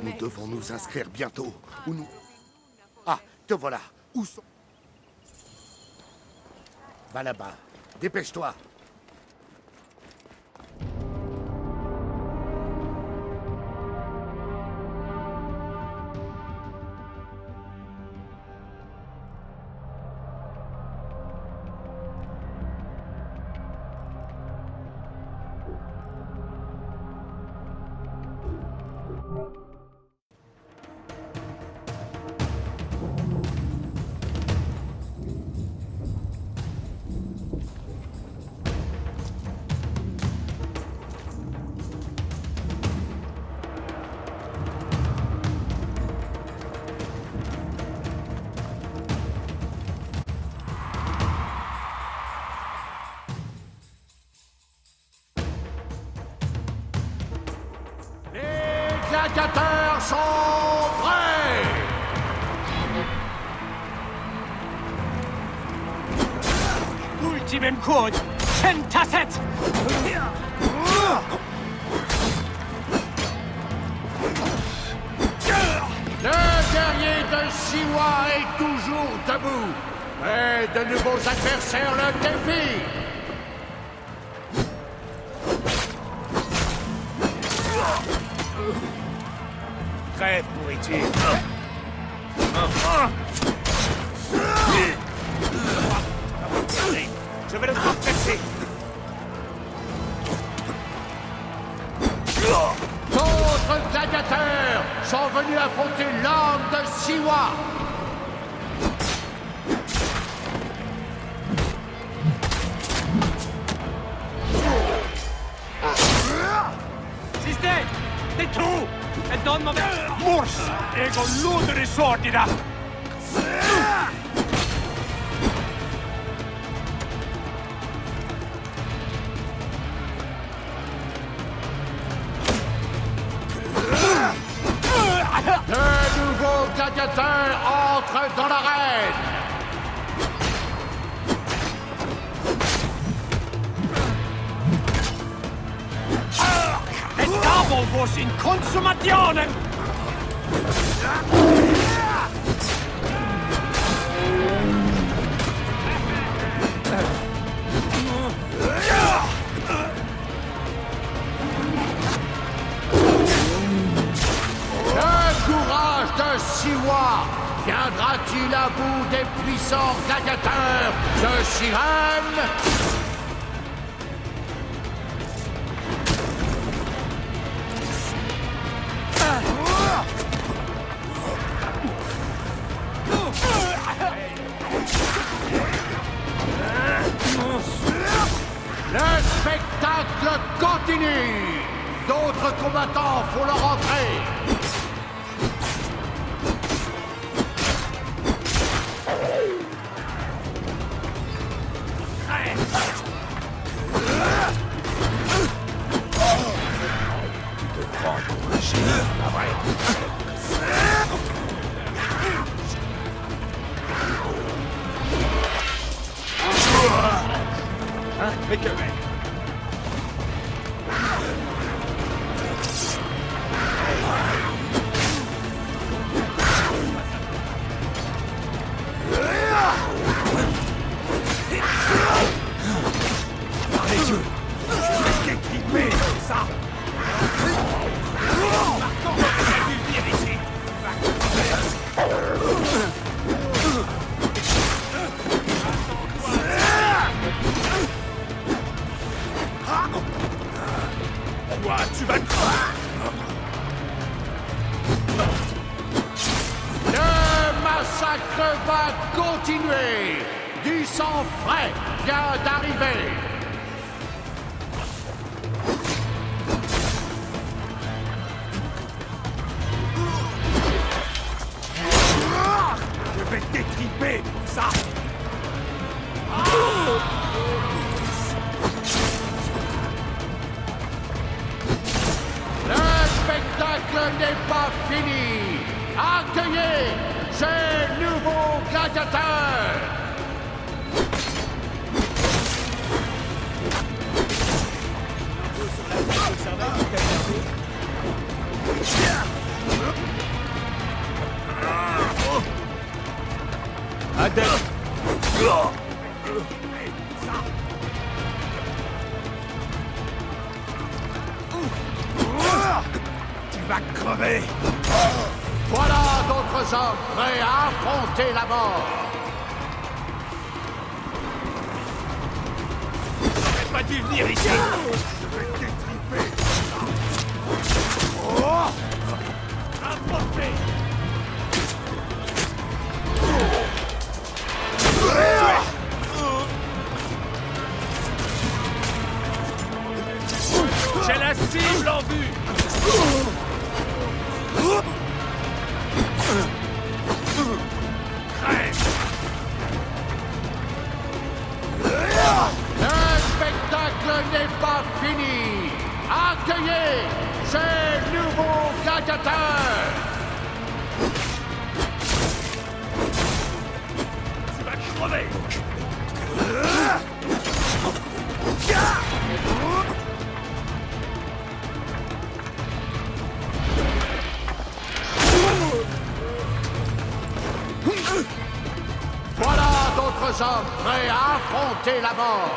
[SPEAKER 13] Nous devons nous inscrire bientôt. Où nous... Ah, te voilà. Où sont... Va là-bas. Dépêche-toi. Les gladiateurs sont prêts!
[SPEAKER 3] Ultimem code, Shentasset!
[SPEAKER 13] Le guerrier de Siwa est toujours debout. Et de nouveaux adversaires le défient.
[SPEAKER 2] Crève, pourriture. Je vais le transpercer.
[SPEAKER 13] D'autres gladiateurs sont venus affronter l'homme de Siwa.
[SPEAKER 3] Siste! Det är true! Ett don man... Mors! Ego luder i sortida!
[SPEAKER 13] De nouveaux gladiateurs entrent dans l'arène.
[SPEAKER 3] Et double vos in consumationen!
[SPEAKER 13] Le courage de Siwa viendra-t-il à bout des puissants gladiateurs de Shiran? Le spectacle continue. D'autres combattants font leur entrée.
[SPEAKER 5] Tu te prends
[SPEAKER 2] vrai.
[SPEAKER 1] Hein? Mais que...
[SPEAKER 2] Par les yeux, je vais t'étriper, ça. Marquant, j'ai dû venir ici. Toi, tu vas te...
[SPEAKER 13] Le massacre va continuer. Du sang frais vient d'arriver.
[SPEAKER 2] Je vais t'étriper, ça.
[SPEAKER 13] Le spectacle n'est pas fini. Accueillez ces nouveaux gladiateurs.
[SPEAKER 2] Tu vas crever.
[SPEAKER 13] Voilà d'autres hommes prêts à affronter la mort.
[SPEAKER 2] J'aurais pas dû venir ici. Je vais t'étriper. Oh! Apportez.
[SPEAKER 8] J'ai la cible en vue.
[SPEAKER 13] Le spectacle n'est pas fini. Accueillez ces nouveaux gladiateurs.
[SPEAKER 2] Tu vas crever.
[SPEAKER 13] Voilà d'autres hommes prêts à affronter la mort.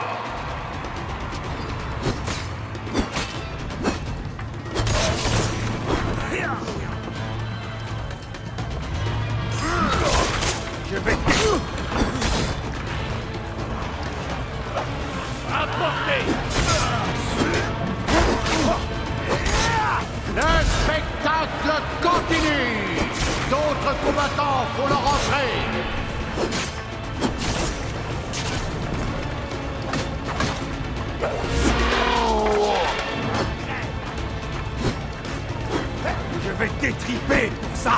[SPEAKER 2] Je vais apporter.
[SPEAKER 13] Le spectacle continue. D'autres combattants font leur entrée.
[SPEAKER 2] Je vais t'étriper pour ça.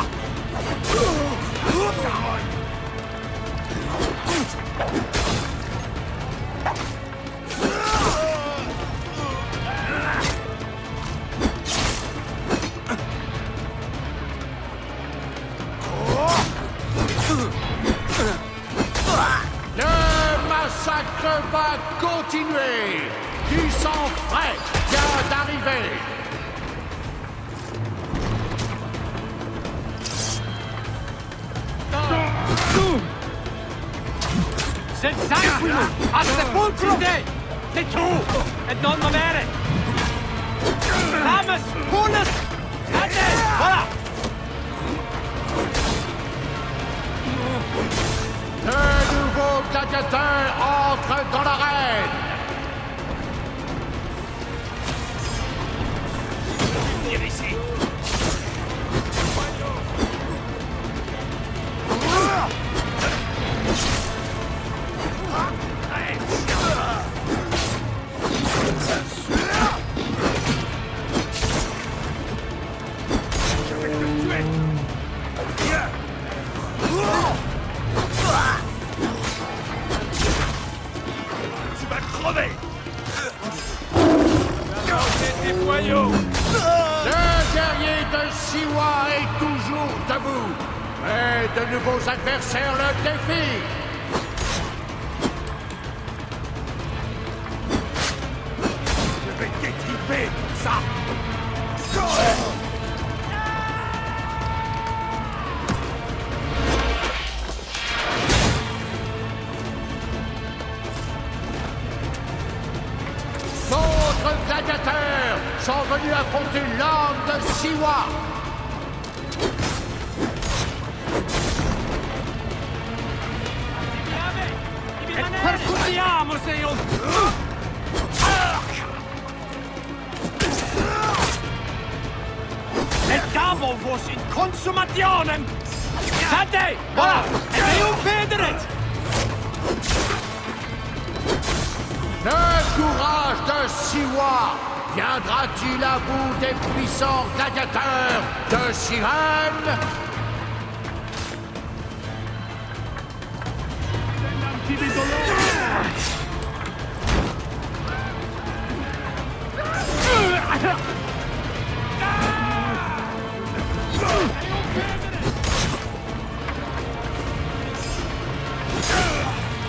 [SPEAKER 13] Le massacre va continuer. Du sang frais vient d'arriver.
[SPEAKER 3] Senz'altro! A sepolcro! C'est tout! E non avere! Lamas! Punas! Allez! Voilà!
[SPEAKER 13] De nouveaux gladiateurs entrent dans l'arène.
[SPEAKER 2] Venir ici. Tu vas crever.
[SPEAKER 8] Des boyaux.
[SPEAKER 13] Le guerrier de Siwa est toujours debout, mais de nouveaux adversaires le défient.
[SPEAKER 2] Je vais t'étriper, ça.
[SPEAKER 13] D'autres gladiateurs sont venus affronter l'homme de Siwa.
[SPEAKER 3] Percutiamo, Seon! Il cavo vos in consumationem! Cadde! Voilà! E un federet!
[SPEAKER 13] Le courage de Siwa viendra-t-il à bout des puissants gladiateurs de Sirène?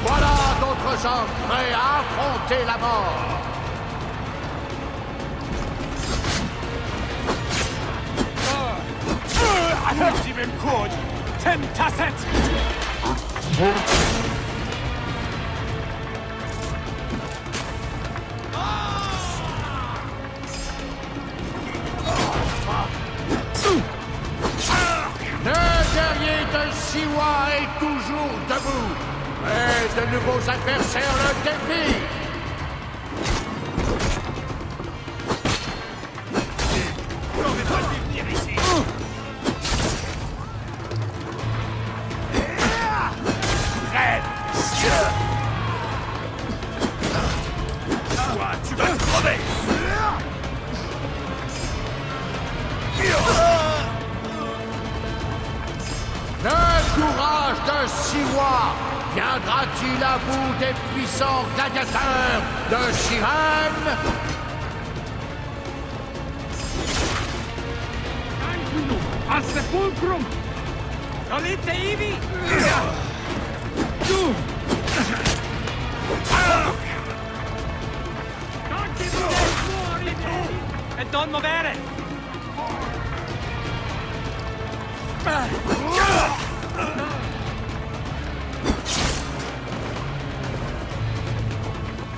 [SPEAKER 13] Voilà d'autres hommes prêts à affronter la mort.
[SPEAKER 2] Ultimem quod temptaset!
[SPEAKER 13] Le guerrier de Siwa est toujours debout, mais de nouveaux adversaires le défient.
[SPEAKER 2] Toi, tu vas crever!
[SPEAKER 13] Le courage de Siwa viendra-t-il à bout des puissants gladiateurs de Sirène?
[SPEAKER 3] Al sepulcrum! Solite ivi! E non muovere!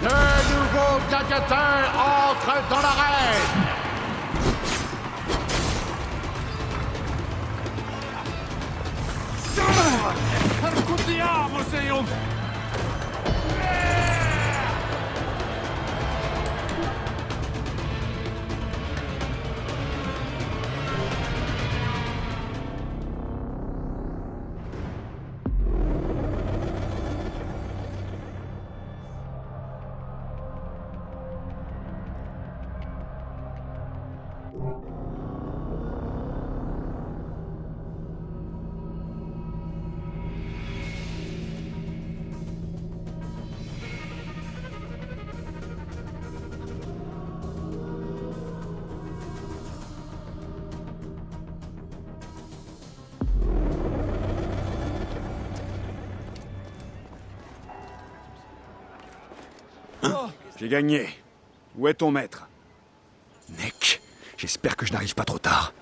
[SPEAKER 13] De nouveaux gladiateurs entrent dans l'arène.
[SPEAKER 2] Percutiamo, Seon!
[SPEAKER 1] J'ai gagné. Où est ton maître? Mec, j'espère que je n'arrive pas trop tard.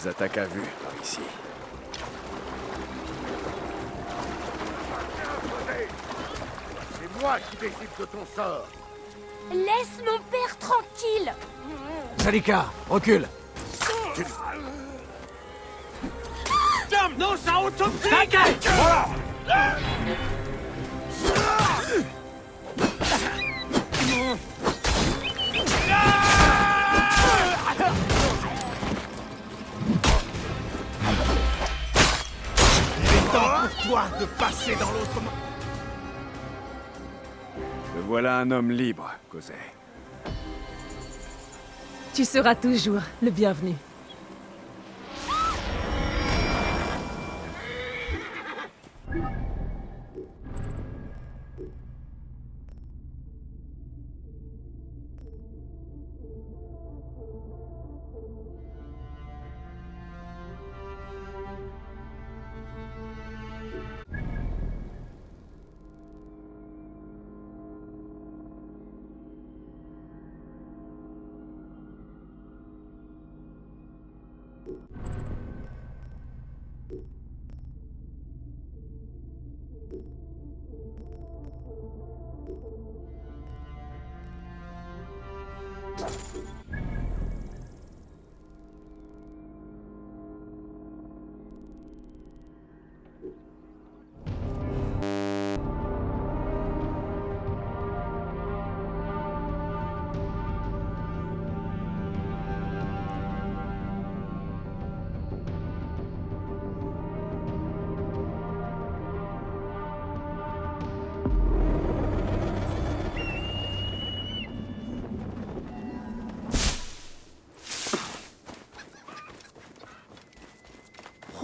[SPEAKER 1] Ils attaquent à vue, par ici.
[SPEAKER 13] C'est moi qui décide de ton sort.
[SPEAKER 7] Laisse mon père tranquille.
[SPEAKER 12] Shalika, recule.
[SPEAKER 3] Non, ça autopsie.
[SPEAKER 12] T'inquiète.
[SPEAKER 3] Voilà.
[SPEAKER 2] Il est temps pour toi de passer dans l'autre monde.
[SPEAKER 1] Me voilà un homme libre, Cosé.
[SPEAKER 16] Tu seras toujours le bienvenu.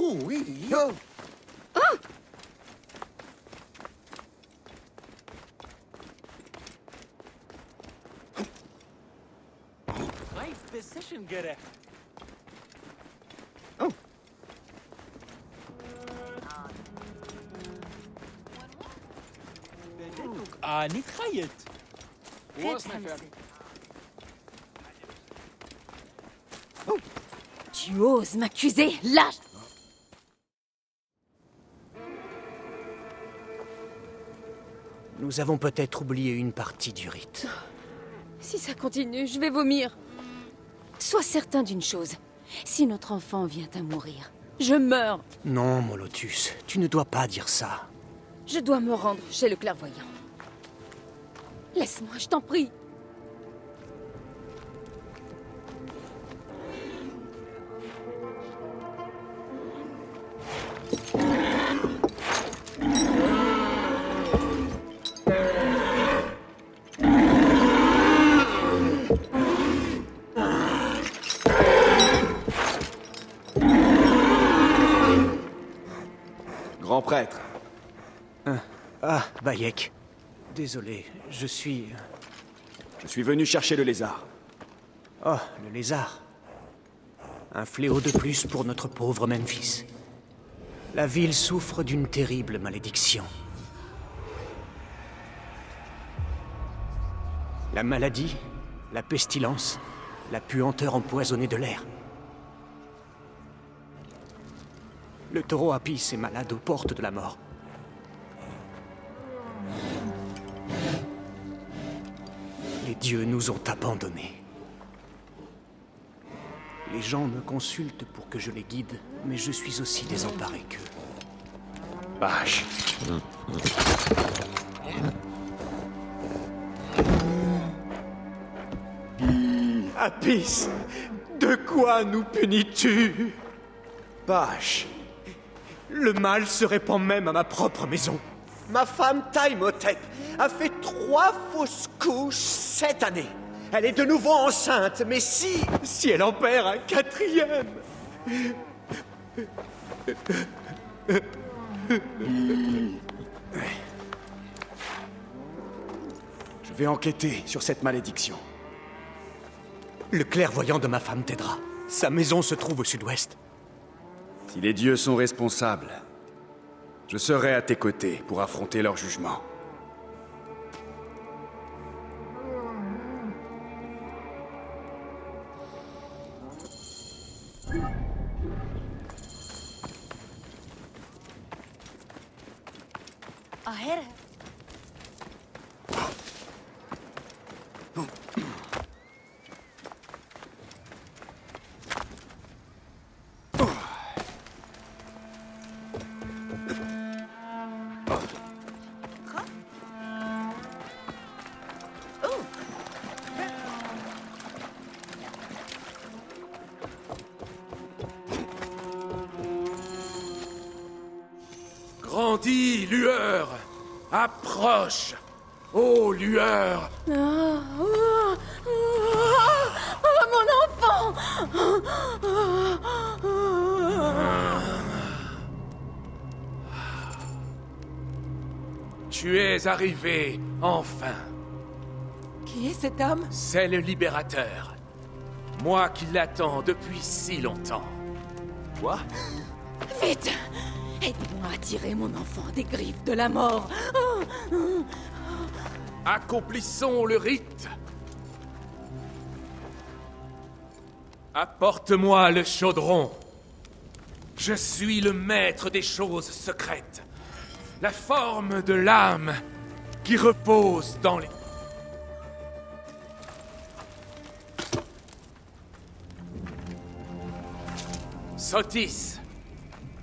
[SPEAKER 13] Oh oui, yo.
[SPEAKER 17] Nice decision göre. نتخيل.
[SPEAKER 10] Tu oses m'accuser, lâche!
[SPEAKER 12] Nous avons peut-être oublié une partie du rite.
[SPEAKER 16] Si ça continue, je vais vomir. Sois certain d'une chose. Si notre enfant vient à mourir, je meurs.
[SPEAKER 12] Non, mon Lotus, tu ne dois pas dire ça.
[SPEAKER 16] Je dois me rendre chez le clairvoyant. Laisse-moi, je t'en prie.
[SPEAKER 1] Grand prêtre.
[SPEAKER 12] Ah, Bayek. Désolé, je suis
[SPEAKER 1] venu chercher le lézard.
[SPEAKER 12] Oh, le lézard. Un fléau de plus pour notre pauvre Memphis. La ville souffre d'une terrible malédiction. La maladie, la pestilence, la puanteur empoisonnée de l'air. Le taureau Apis est malade aux portes de la mort. Les dieux nous ont abandonnés. Les gens me consultent pour que je les guide, mais je suis aussi désemparé qu'eux.
[SPEAKER 1] Vache.
[SPEAKER 12] Apis, de quoi nous punis-tu?
[SPEAKER 1] Vache.
[SPEAKER 12] Le mal se répand même à ma propre maison. Ma femme Taimhotep a fait 3 fausses couches cette année. Elle est de nouveau enceinte, mais si elle en perd un 4e.
[SPEAKER 1] Je vais enquêter sur cette malédiction.
[SPEAKER 12] Le clairvoyant de ma femme t'aidera. Sa maison se trouve au sud-ouest.
[SPEAKER 1] Si les dieux sont responsables, je serai à tes côtés pour affronter leur jugement.
[SPEAKER 8] lueur, approche. Ô lueur,
[SPEAKER 16] Mon enfant!
[SPEAKER 8] tu es arrivé, enfin.
[SPEAKER 16] Qui est cet homme?
[SPEAKER 8] C'est le libérateur. Moi qui l'attends depuis si longtemps. Quoi?
[SPEAKER 16] Vite! Aide-moi à tirer mon enfant des griffes de la mort.
[SPEAKER 8] Accomplissons le rite. Apporte-moi le chaudron. Je suis le maître des choses secrètes. La forme de l'âme qui repose dans les... Sotis,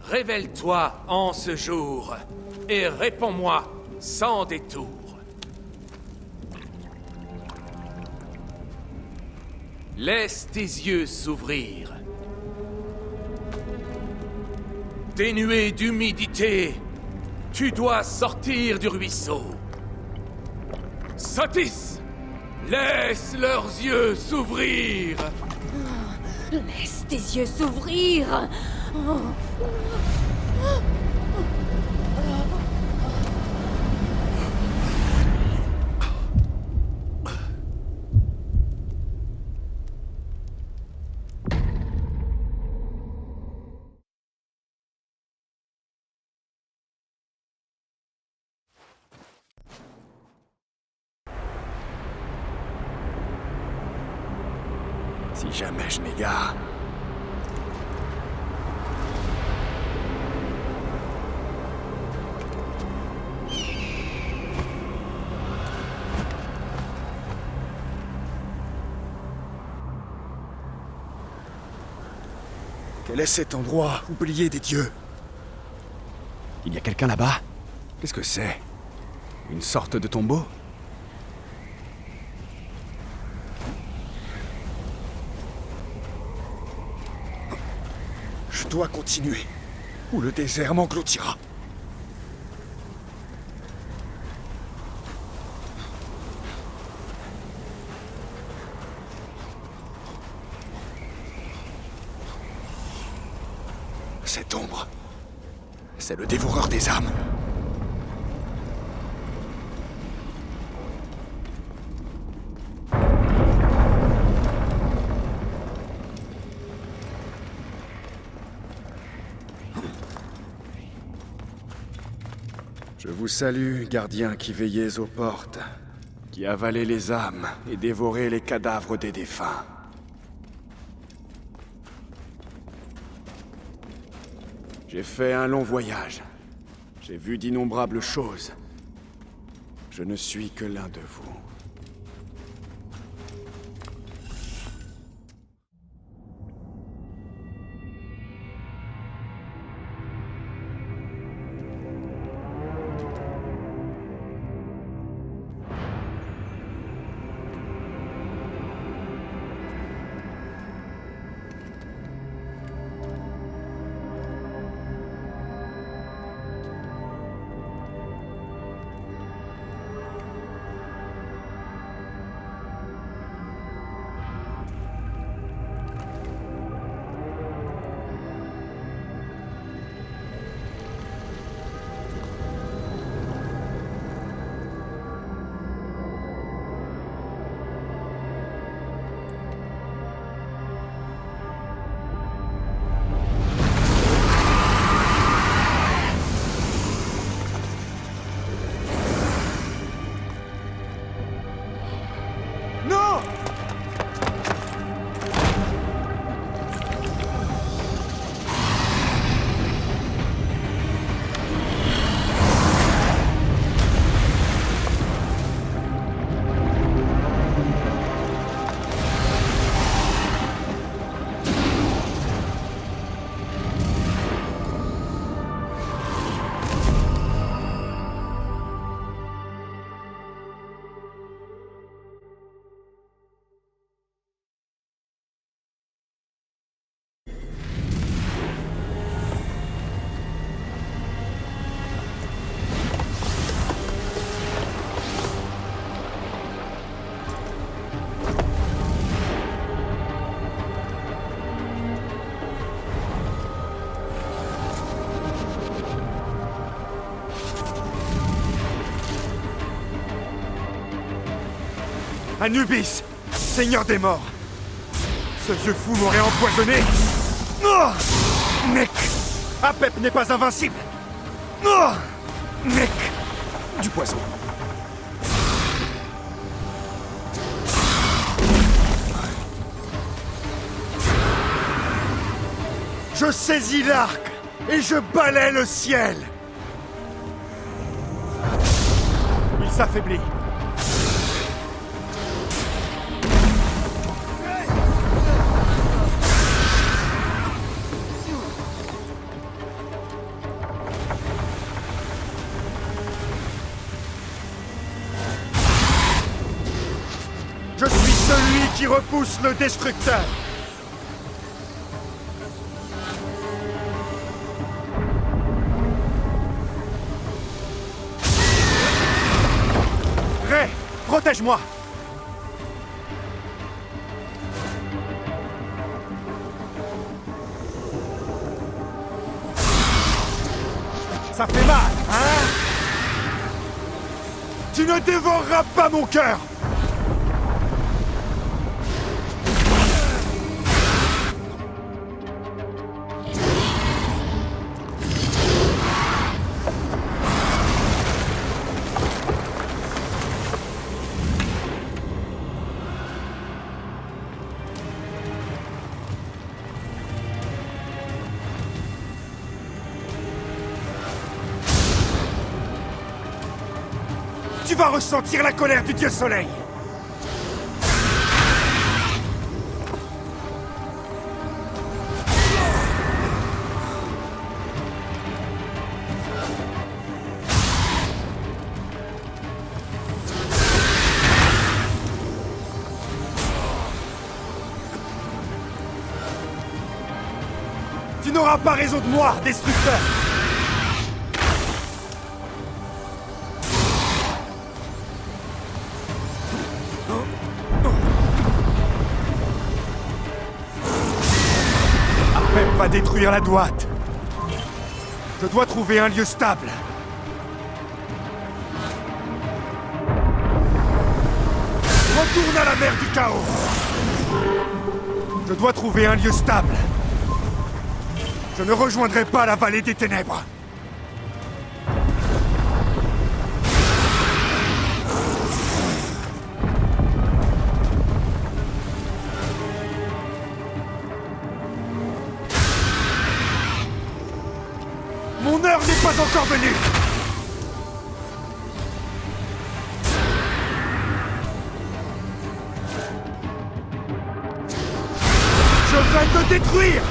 [SPEAKER 8] révèle-toi en ce jour et réponds-moi sans détour. Laisse tes yeux s'ouvrir. Dénué d'humidité, tu dois sortir du ruisseau. Sotis, laisse leurs yeux s'ouvrir.
[SPEAKER 16] Laisse tes yeux s'ouvrir.
[SPEAKER 1] Si jamais je m'égare... Quel est cet endroit oublié des dieux? Il y a quelqu'un là-bas? Qu'est-ce que c'est? Une sorte de tombeau? Je dois continuer, ou le désert m'engloutira. Cette ombre, c'est le dévoreur des âmes. Je vous salue, gardiens qui veillez aux portes, qui avalez les âmes et dévorez les cadavres des défunts. J'ai fait un long voyage. J'ai vu d'innombrables choses. Je ne suis que l'un de vous. Anubis, seigneur des morts. Ce vieux fou m'aurait empoisonné. Oh, Mec, Apep n'est pas invincible. Oh, Mec, du poison. Je saisis l'arc et je balaie le ciel. Il s'affaiblit. Je suis celui qui repousse le destructeur. Ray, protège-moi. Ça fait mal, hein? Tu ne dévoreras pas mon cœur! Tu vas ressentir la colère du dieu soleil. Tu n'auras pas raison de moi, destructeur. Apep va détruire la droite. Je dois trouver un lieu stable. Retourne à la mer du chaos. Je dois trouver un lieu stable. Je ne rejoindrai pas la vallée des ténèbres. Mon heure n'est pas encore venue. Je vais te détruire.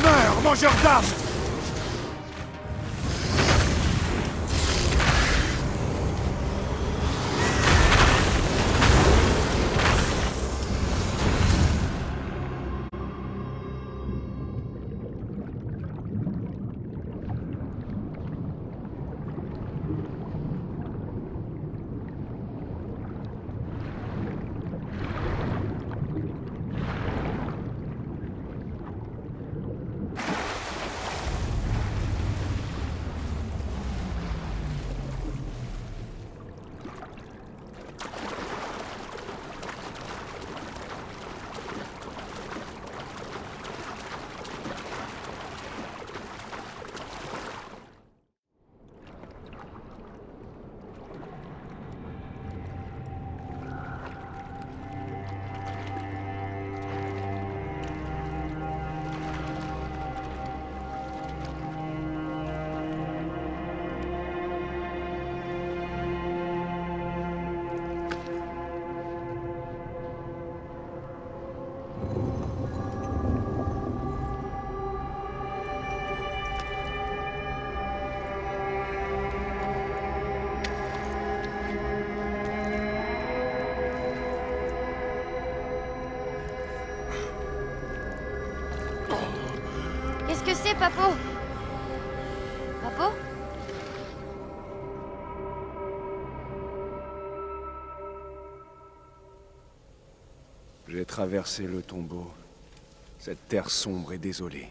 [SPEAKER 1] Meurs, mangeur d'âme!
[SPEAKER 7] Qu'est-ce que c'est, Papo? Papo?
[SPEAKER 1] J'ai traversé le tombeau, cette terre sombre et désolée.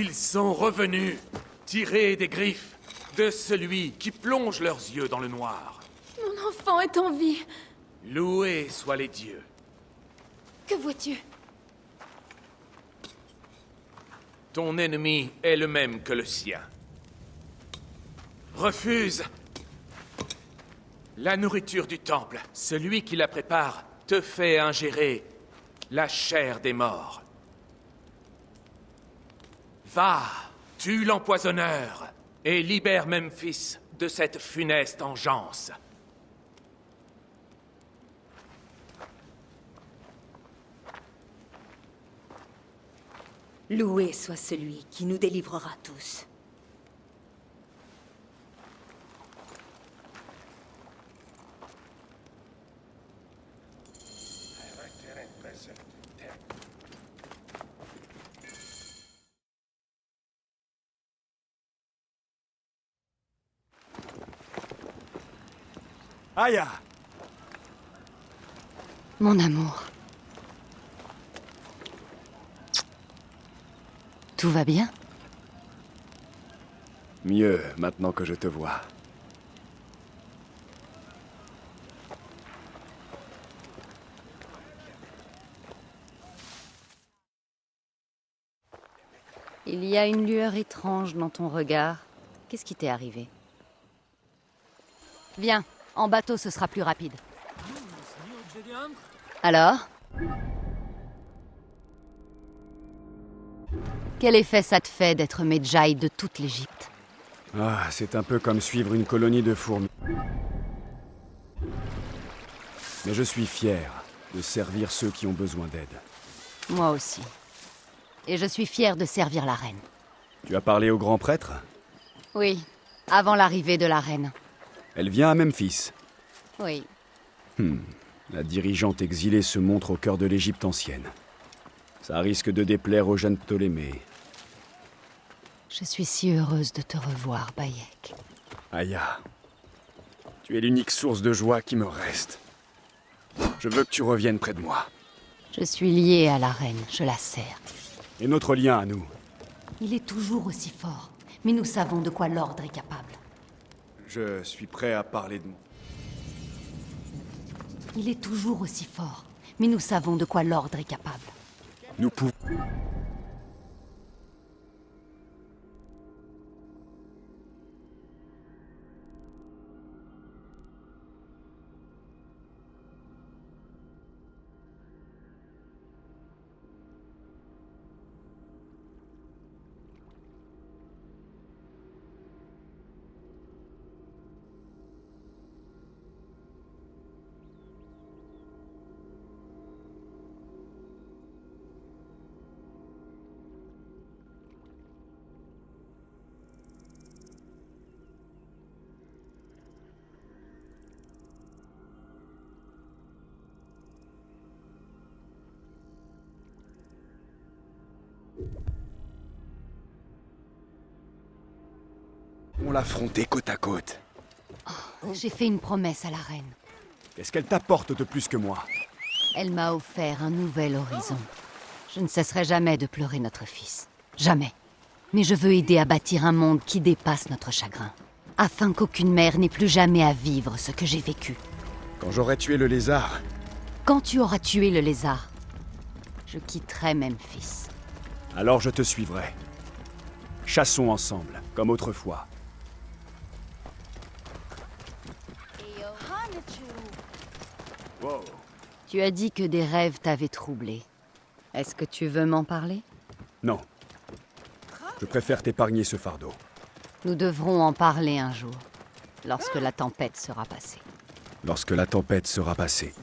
[SPEAKER 18] Ils sont revenus, tirés des griffes de celui qui plonge leurs yeux dans le noir.
[SPEAKER 16] Mon enfant est en vie.
[SPEAKER 18] Loués soient les dieux.
[SPEAKER 16] Que vois-tu?
[SPEAKER 18] Ton ennemi est le même que le sien. Refuse la nourriture du temple. Celui qui la prépare te fait ingérer la chair des morts. Va, tue l'empoisonneur et libère Memphis de cette funeste engeance.
[SPEAKER 14] Loué soit celui qui nous délivrera tous.
[SPEAKER 1] Aya!
[SPEAKER 16] Mon amour. Tout va bien?
[SPEAKER 1] Mieux, maintenant que je te vois.
[SPEAKER 6] Il y a une lueur étrange dans ton regard. Qu'est-ce qui t'est arrivé? Viens, en bateau ce sera plus rapide. Alors? Quel effet ça te fait d'être Medjay de toute l'Égypte?
[SPEAKER 1] Ah, c'est un peu comme suivre une colonie de fourmis. Mais je suis fier de servir ceux qui ont besoin d'aide.
[SPEAKER 6] Moi aussi. Et je suis fière de servir la reine.
[SPEAKER 1] Tu as parlé au grand prêtre?
[SPEAKER 6] Oui, avant l'arrivée de la reine.
[SPEAKER 1] Elle vient à Memphis.
[SPEAKER 6] Oui.
[SPEAKER 1] La dirigeante exilée se montre au cœur de l'Égypte ancienne. Ça risque de déplaire aux jeunes Ptolémées.
[SPEAKER 6] Je suis si heureuse de te revoir, Bayek.
[SPEAKER 1] Aya, tu es l'unique source de joie qui me reste. Je veux que tu reviennes près de moi.
[SPEAKER 6] Je suis liée à la reine, je la sers.
[SPEAKER 1] Et notre lien à nous?
[SPEAKER 6] Il est toujours aussi fort, mais nous savons de quoi l'ordre est capable.
[SPEAKER 1] Je suis prêt à parler de moi.
[SPEAKER 6] Il est toujours aussi fort, mais nous savons de quoi l'ordre est capable.
[SPEAKER 1] Nous pouvons... On l'affrontait côte à côte.
[SPEAKER 6] J'ai fait une promesse à la reine.
[SPEAKER 1] Qu'est-ce qu'elle t'apporte de plus que moi?
[SPEAKER 6] Elle m'a offert un nouvel horizon. Je ne cesserai jamais de pleurer notre fils. Jamais. Mais je veux aider à bâtir un monde qui dépasse notre chagrin. Afin qu'aucune mère n'ait plus jamais à vivre ce que j'ai vécu.
[SPEAKER 1] Quand j'aurai tué le lézard...
[SPEAKER 6] Quand tu auras tué le lézard, je quitterai Memphis.
[SPEAKER 1] Alors je te suivrai. Chassons ensemble, comme autrefois. Wow.
[SPEAKER 6] Tu as dit que des rêves t'avaient troublé. Est-ce que tu veux m'en parler?
[SPEAKER 1] Non. Je préfère t'épargner ce fardeau.
[SPEAKER 6] Nous devrons en parler un jour, lorsque la tempête sera passée.
[SPEAKER 1] Lorsque la tempête sera passée.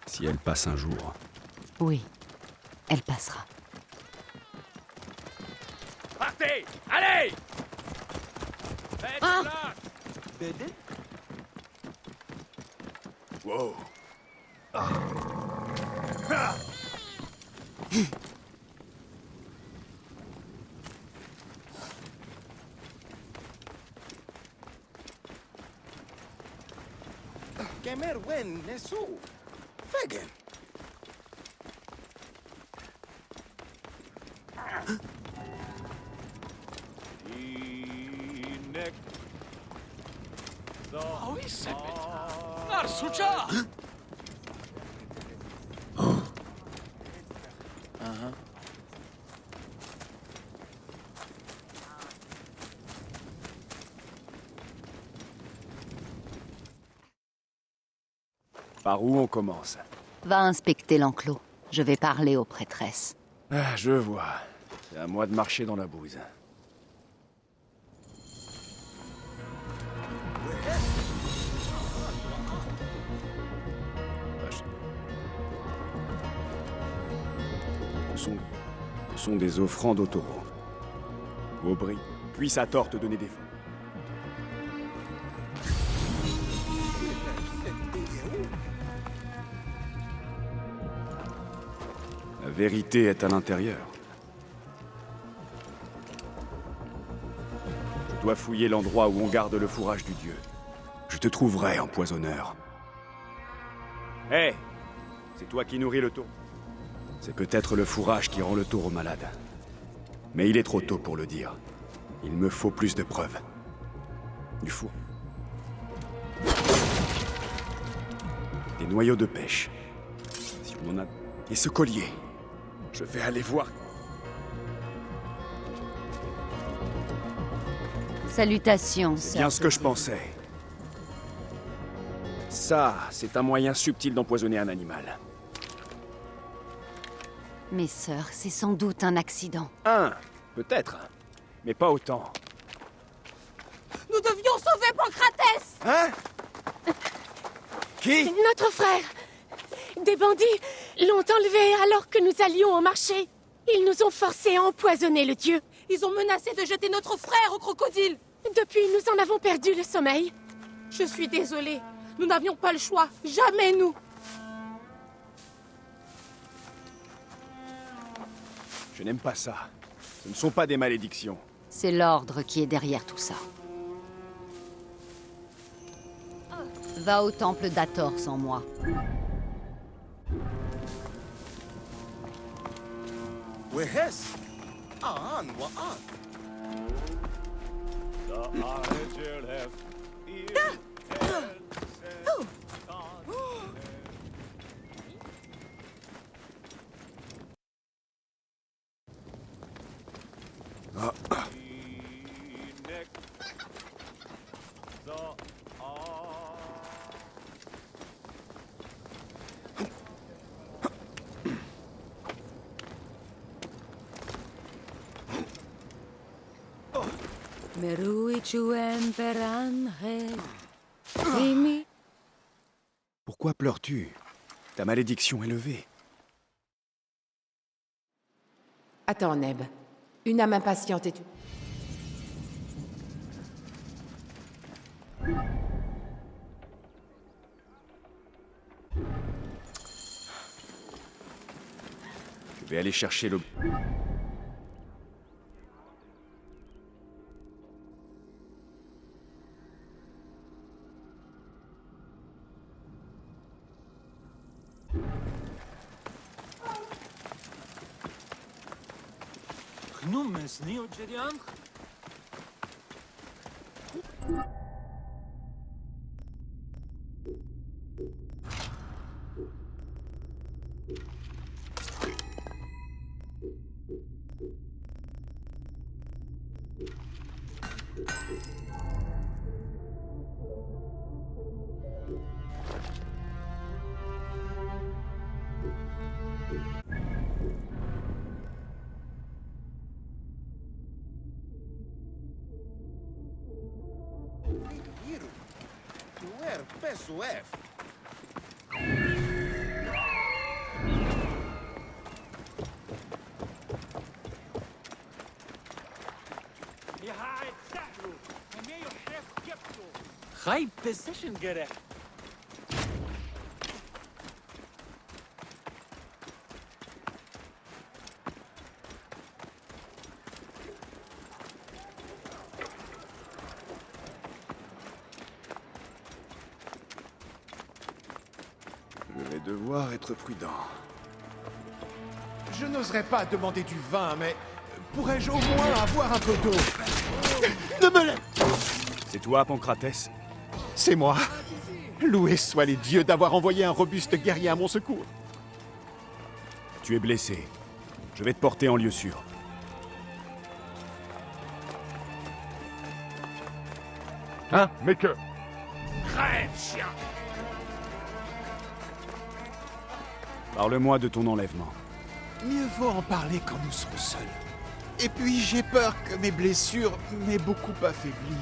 [SPEAKER 1] Si elle passe un jour.
[SPEAKER 6] Oui, elle passera.
[SPEAKER 2] Partez! Allez! Faites place!
[SPEAKER 1] Wow.
[SPEAKER 13] Kemer wen nesu. Fegen.
[SPEAKER 1] Par où on commence?
[SPEAKER 6] Va inspecter l'enclos. Je vais parler aux prêtresses.
[SPEAKER 1] Ah, je vois. C'est à moi de marcher dans la bouse. Ce sont des offrandes au taureau. Aubry, puisse à tort te donner des fonds. La vérité est à l'intérieur. Je dois fouiller l'endroit où on garde le fourrage du dieu. Je te trouverai, empoisonneur. Hé! C'est toi qui nourris le taureau. C'est peut-être le fourrage qui rend le taureau malade. Mais il est trop tôt pour le dire. Il me faut plus de preuves. Du four. Des noyaux de pêche. Si on en a... Et ce collier. Je vais aller voir.
[SPEAKER 6] Salutations,
[SPEAKER 1] C'est bien ce que je pensais. Ça, c'est un moyen subtil d'empoisonner un animal.
[SPEAKER 6] Mes sœurs, c'est sans doute un accident.
[SPEAKER 1] Peut-être. Mais pas autant.
[SPEAKER 10] Nous devions sauver Pancratès!
[SPEAKER 1] Hein? Qui?
[SPEAKER 10] Notre frère! Des bandits l'ont enlevé alors que nous allions au marché. Ils nous ont forcés à empoisonner le dieu. Ils ont menacé de jeter notre frère au crocodile. Depuis, nous en avons perdu le sommeil. Je suis désolée. Nous n'avions pas le choix. Jamais nous.
[SPEAKER 1] Je n'aime pas ça. Ce ne sont pas des malédictions.
[SPEAKER 6] C'est l'ordre qui est derrière tout ça. Va au temple d'Hathor sans moi.
[SPEAKER 1] Pourquoi pleures-tu? Ta malédiction est levée.
[SPEAKER 19] Attends, Neb. Une âme impatiente est...
[SPEAKER 1] Je vais aller chercher le...
[SPEAKER 17] High position, Gareth.
[SPEAKER 1] Je vais devoir être prudent.
[SPEAKER 13] Je n'oserais pas demander du vin, mais pourrais-je au moins avoir un peu d'eau?
[SPEAKER 1] C'est toi, Pancratès?
[SPEAKER 13] C'est moi. Loués soient les dieux d'avoir envoyé un robuste guerrier à mon secours.
[SPEAKER 1] Tu es blessé. Je vais te porter en lieu sûr.
[SPEAKER 2] Hein? Mais que...
[SPEAKER 18] Crève, chien!
[SPEAKER 1] Parle-moi de ton enlèvement.
[SPEAKER 13] Mieux vaut en parler quand nous serons seuls. Et puis j'ai peur que mes blessures m'aient beaucoup affaibli.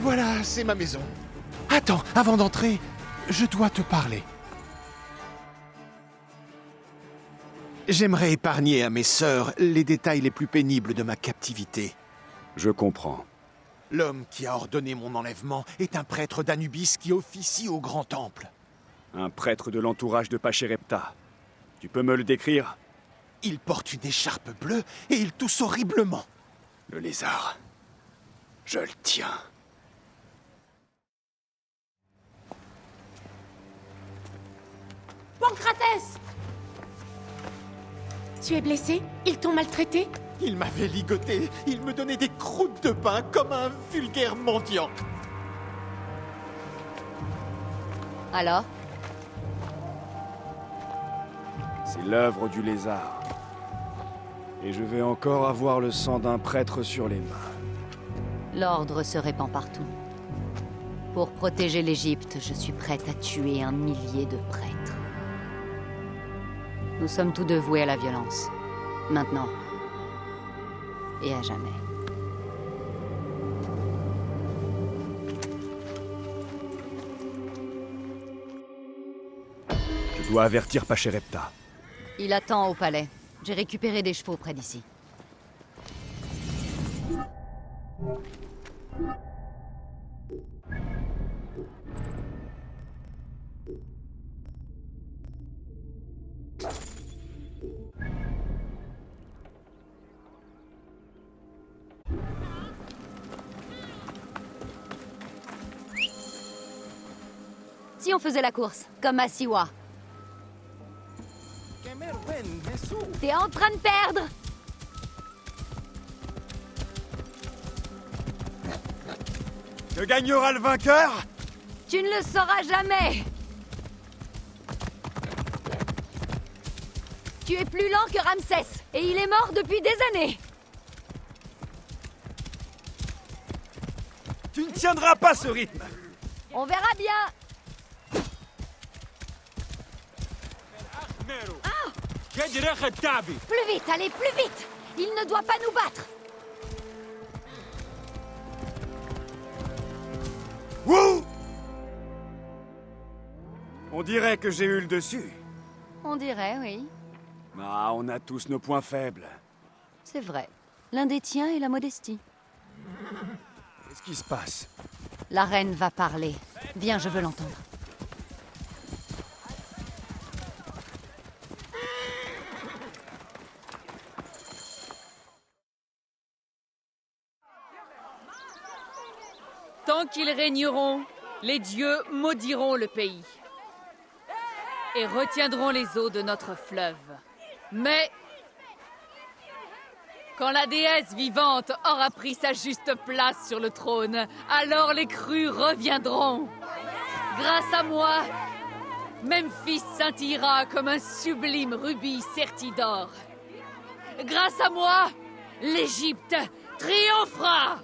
[SPEAKER 13] Voilà, c'est ma maison. Attends, avant d'entrer, je dois te parler. J'aimerais épargner à mes sœurs les détails les plus pénibles de ma captivité.
[SPEAKER 1] Je comprends.
[SPEAKER 13] L'homme qui a ordonné mon enlèvement est un prêtre d'Anubis qui officie au grand temple.
[SPEAKER 1] Un prêtre de l'entourage de Pachérepta. Tu peux me le décrire?
[SPEAKER 13] Il porte une écharpe bleue et il tousse horriblement.
[SPEAKER 1] Le lézard. Je le tiens.
[SPEAKER 19] Pancratès! Tu es blessé? Ils t'ont maltraité?
[SPEAKER 13] Il m'avait ligoté. Il me donnait des croûtes de pain comme un vulgaire mendiant.
[SPEAKER 6] Alors?
[SPEAKER 1] C'est l'œuvre du lézard. Et je vais encore avoir le sang d'un prêtre sur les mains.
[SPEAKER 6] L'ordre se répand partout. Pour protéger l'Égypte, je suis prête à tuer 1 millier de prêtres. Nous sommes tous deux voués à la violence. Maintenant. Et à jamais.
[SPEAKER 1] Je dois avertir Pachérepta.
[SPEAKER 6] Il attend au palais. J'ai récupéré des chevaux près d'ici. Si on faisait la course, comme à Siwa. T'es en train de perdre!
[SPEAKER 1] Que gagnera le vainqueur?
[SPEAKER 6] Tu ne le sauras jamais! Tu es plus lent que Ramsès, et il est mort depuis des années!
[SPEAKER 1] Tu ne tiendras pas ce rythme!
[SPEAKER 6] On verra bien! Plus vite, allez, plus vite! Il ne doit pas nous battre!
[SPEAKER 1] Wouh! On dirait que j'ai eu le dessus.
[SPEAKER 6] On dirait, oui.
[SPEAKER 1] Ah, on a tous nos points faibles.
[SPEAKER 6] C'est vrai. L'un des tiens est la modestie.
[SPEAKER 1] Qu'est-ce qui se passe?
[SPEAKER 6] La reine va parler. Viens, je veux l'entendre.
[SPEAKER 20] Tant qu'ils régneront, les dieux maudiront le pays et retiendront les eaux de notre fleuve. Mais quand la déesse vivante aura pris sa juste place sur le trône, alors les crues reviendront. Grâce à moi, Memphis scintillera comme un sublime rubis serti d'or. Grâce à moi, l'Égypte triomphera!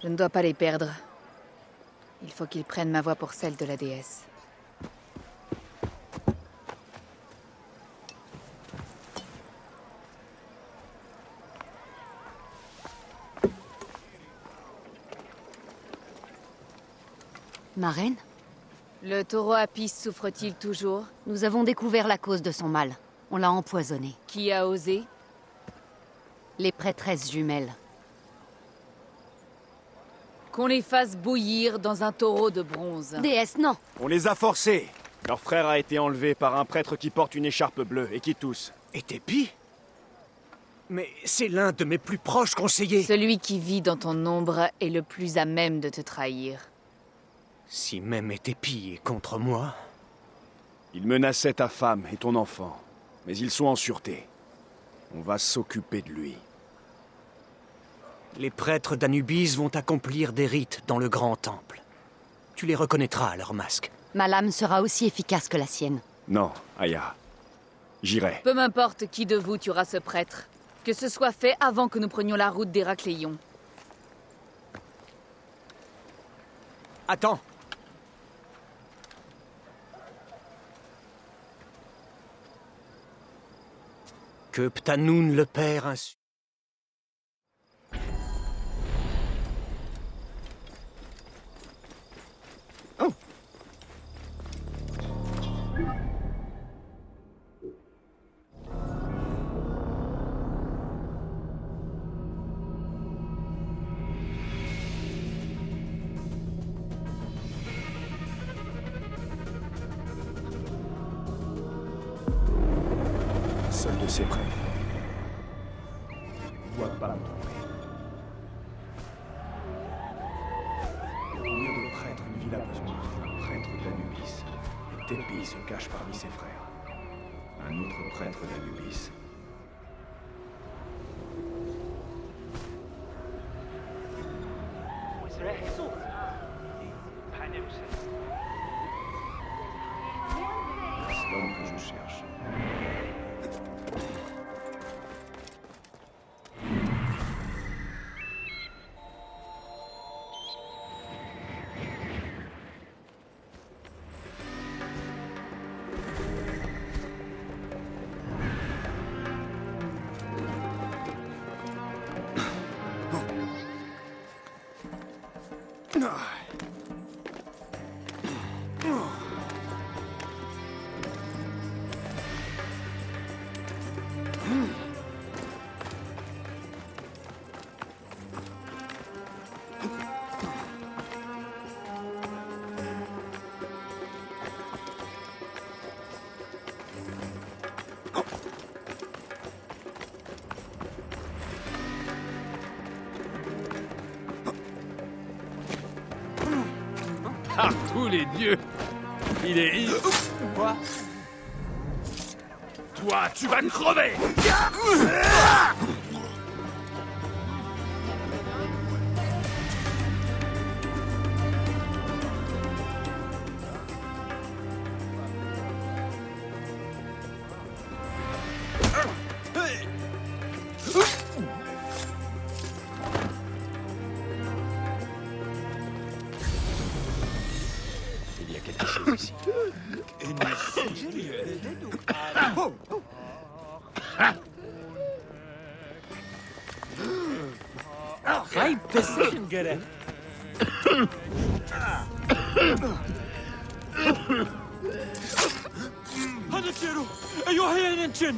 [SPEAKER 16] Je ne dois pas les perdre. Il faut qu'ils prennent ma voix pour celle de la déesse.
[SPEAKER 6] Ma reine?
[SPEAKER 20] Le taureau Apis souffre-t-il toujours?
[SPEAKER 6] Nous avons découvert la cause de son mal. On l'a empoisonné.
[SPEAKER 20] Qui a osé?
[SPEAKER 6] Les prêtresses jumelles.
[SPEAKER 20] Qu'on les fasse bouillir dans un taureau de bronze.
[SPEAKER 6] Déesse, non!
[SPEAKER 1] On les a forcés. Leur frère a été enlevé par un prêtre qui porte une écharpe bleue et qui tousse.
[SPEAKER 12] Et Tépi? Mais c'est l'un de mes plus proches conseillers.
[SPEAKER 20] Celui qui vit dans ton ombre est le plus à même de te trahir.
[SPEAKER 12] Si même Tépi est contre moi...
[SPEAKER 1] Il menaçait ta femme et ton enfant. Mais ils sont en sûreté. On va s'occuper de lui.
[SPEAKER 12] Les prêtres d'Anubis vont accomplir des rites dans le grand temple. Tu les reconnaîtras à leur masque.
[SPEAKER 6] Ma lame sera aussi efficace que la sienne.
[SPEAKER 1] Non, Aya. J'irai.
[SPEAKER 20] Peu m'importe qui de vous tuera ce prêtre. Que ce soit fait avant que nous prenions la route d'Héracléon.
[SPEAKER 12] Attends! Que Ptanoun le père ainsi.
[SPEAKER 1] Seul de ses prêtres. Je dois pas me tromper. Combien de prêtres une ville a besoin? Un prêtre d'Anubis. Et Tépi se cache parmi ses frères. Un autre prêtre d'Anubis. C'est l'homme que je cherche.
[SPEAKER 8] Ah, tous les dieux! Il est...
[SPEAKER 17] Quoi?
[SPEAKER 8] Toi, tu vas crever!
[SPEAKER 1] Il y a quelque chose ici.
[SPEAKER 17] High position, Gerek.
[SPEAKER 11] هنتشيرو أيها هي ننشن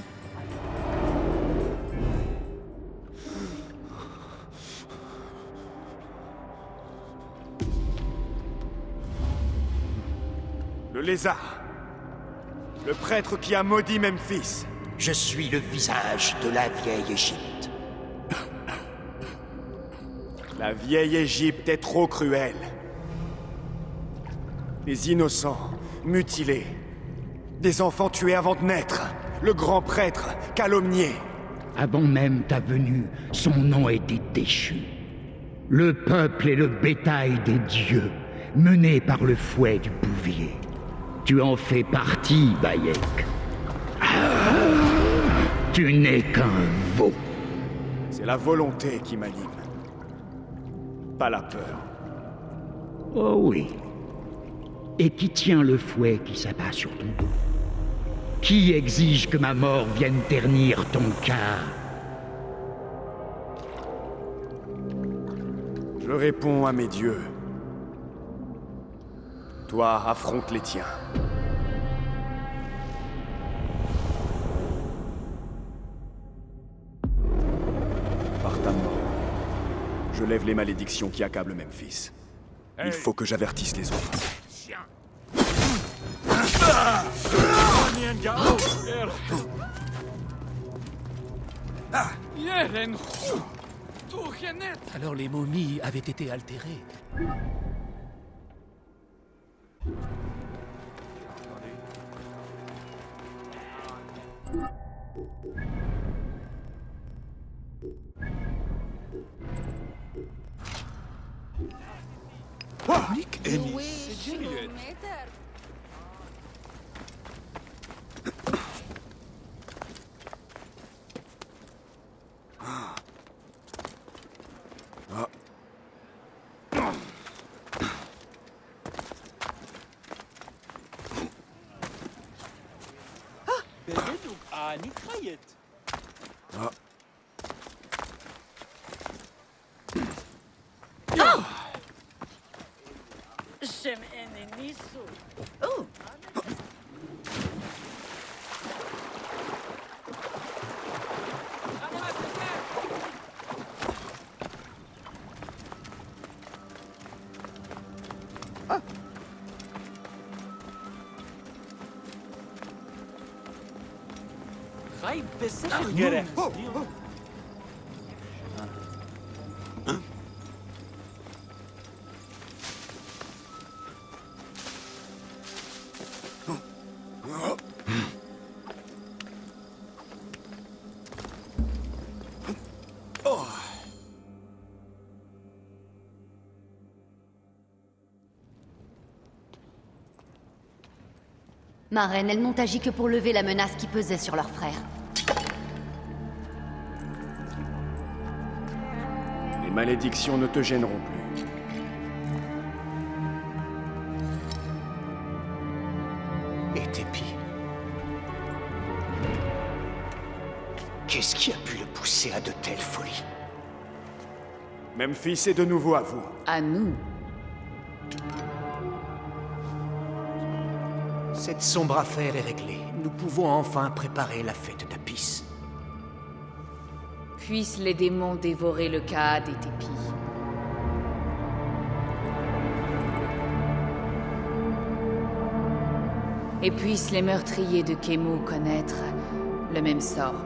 [SPEAKER 1] Le lézard. Le prêtre qui a maudit Memphis.
[SPEAKER 21] Je suis le visage de la vieille Égypte.
[SPEAKER 1] La vieille Égypte est trop cruelle. Des innocents, mutilés. Des enfants tués avant de naître. Le grand prêtre, calomnié.
[SPEAKER 22] Avant même ta venue, son nom était déchu. Le peuple est le bétail des dieux, mené par le fouet du bouvier. Tu en fais partie, Bayek. Tu n'es qu'un veau.
[SPEAKER 1] C'est la volonté qui m'anime. Pas la peur.
[SPEAKER 22] Oh oui. Et qui tient le fouet qui s'abat sur ton dos? Qui exige que ma mort vienne ternir ton cœur?
[SPEAKER 1] Je réponds à mes dieux. Toi, affronte les tiens. Par ta mort, je lève les malédictions qui accablent Memphis. Il faut que j'avertisse les autres.
[SPEAKER 8] Alors les momies avaient été altérées.
[SPEAKER 11] Nick Ennis. C'est Juliet.
[SPEAKER 17] בדיוק, אני חיית.
[SPEAKER 20] שם אין ניסו.
[SPEAKER 17] חי בסדר גרח.
[SPEAKER 6] Ma reine, elles n'ont agi que pour lever la menace qui pesait sur leur frère.
[SPEAKER 1] Les malédictions ne te gêneront plus.
[SPEAKER 21] Et Tepi. Qu'est-ce qui a pu le pousser à de telles folies?
[SPEAKER 1] Memphis est de nouveau à vous.
[SPEAKER 19] À nous.
[SPEAKER 21] Cette sombre affaire est réglée. Nous pouvons enfin préparer la fête d'Apis.
[SPEAKER 19] Puissent les démons dévorer le Kaad et Tepi. Et puissent les meurtriers de Kemu connaître le même sort.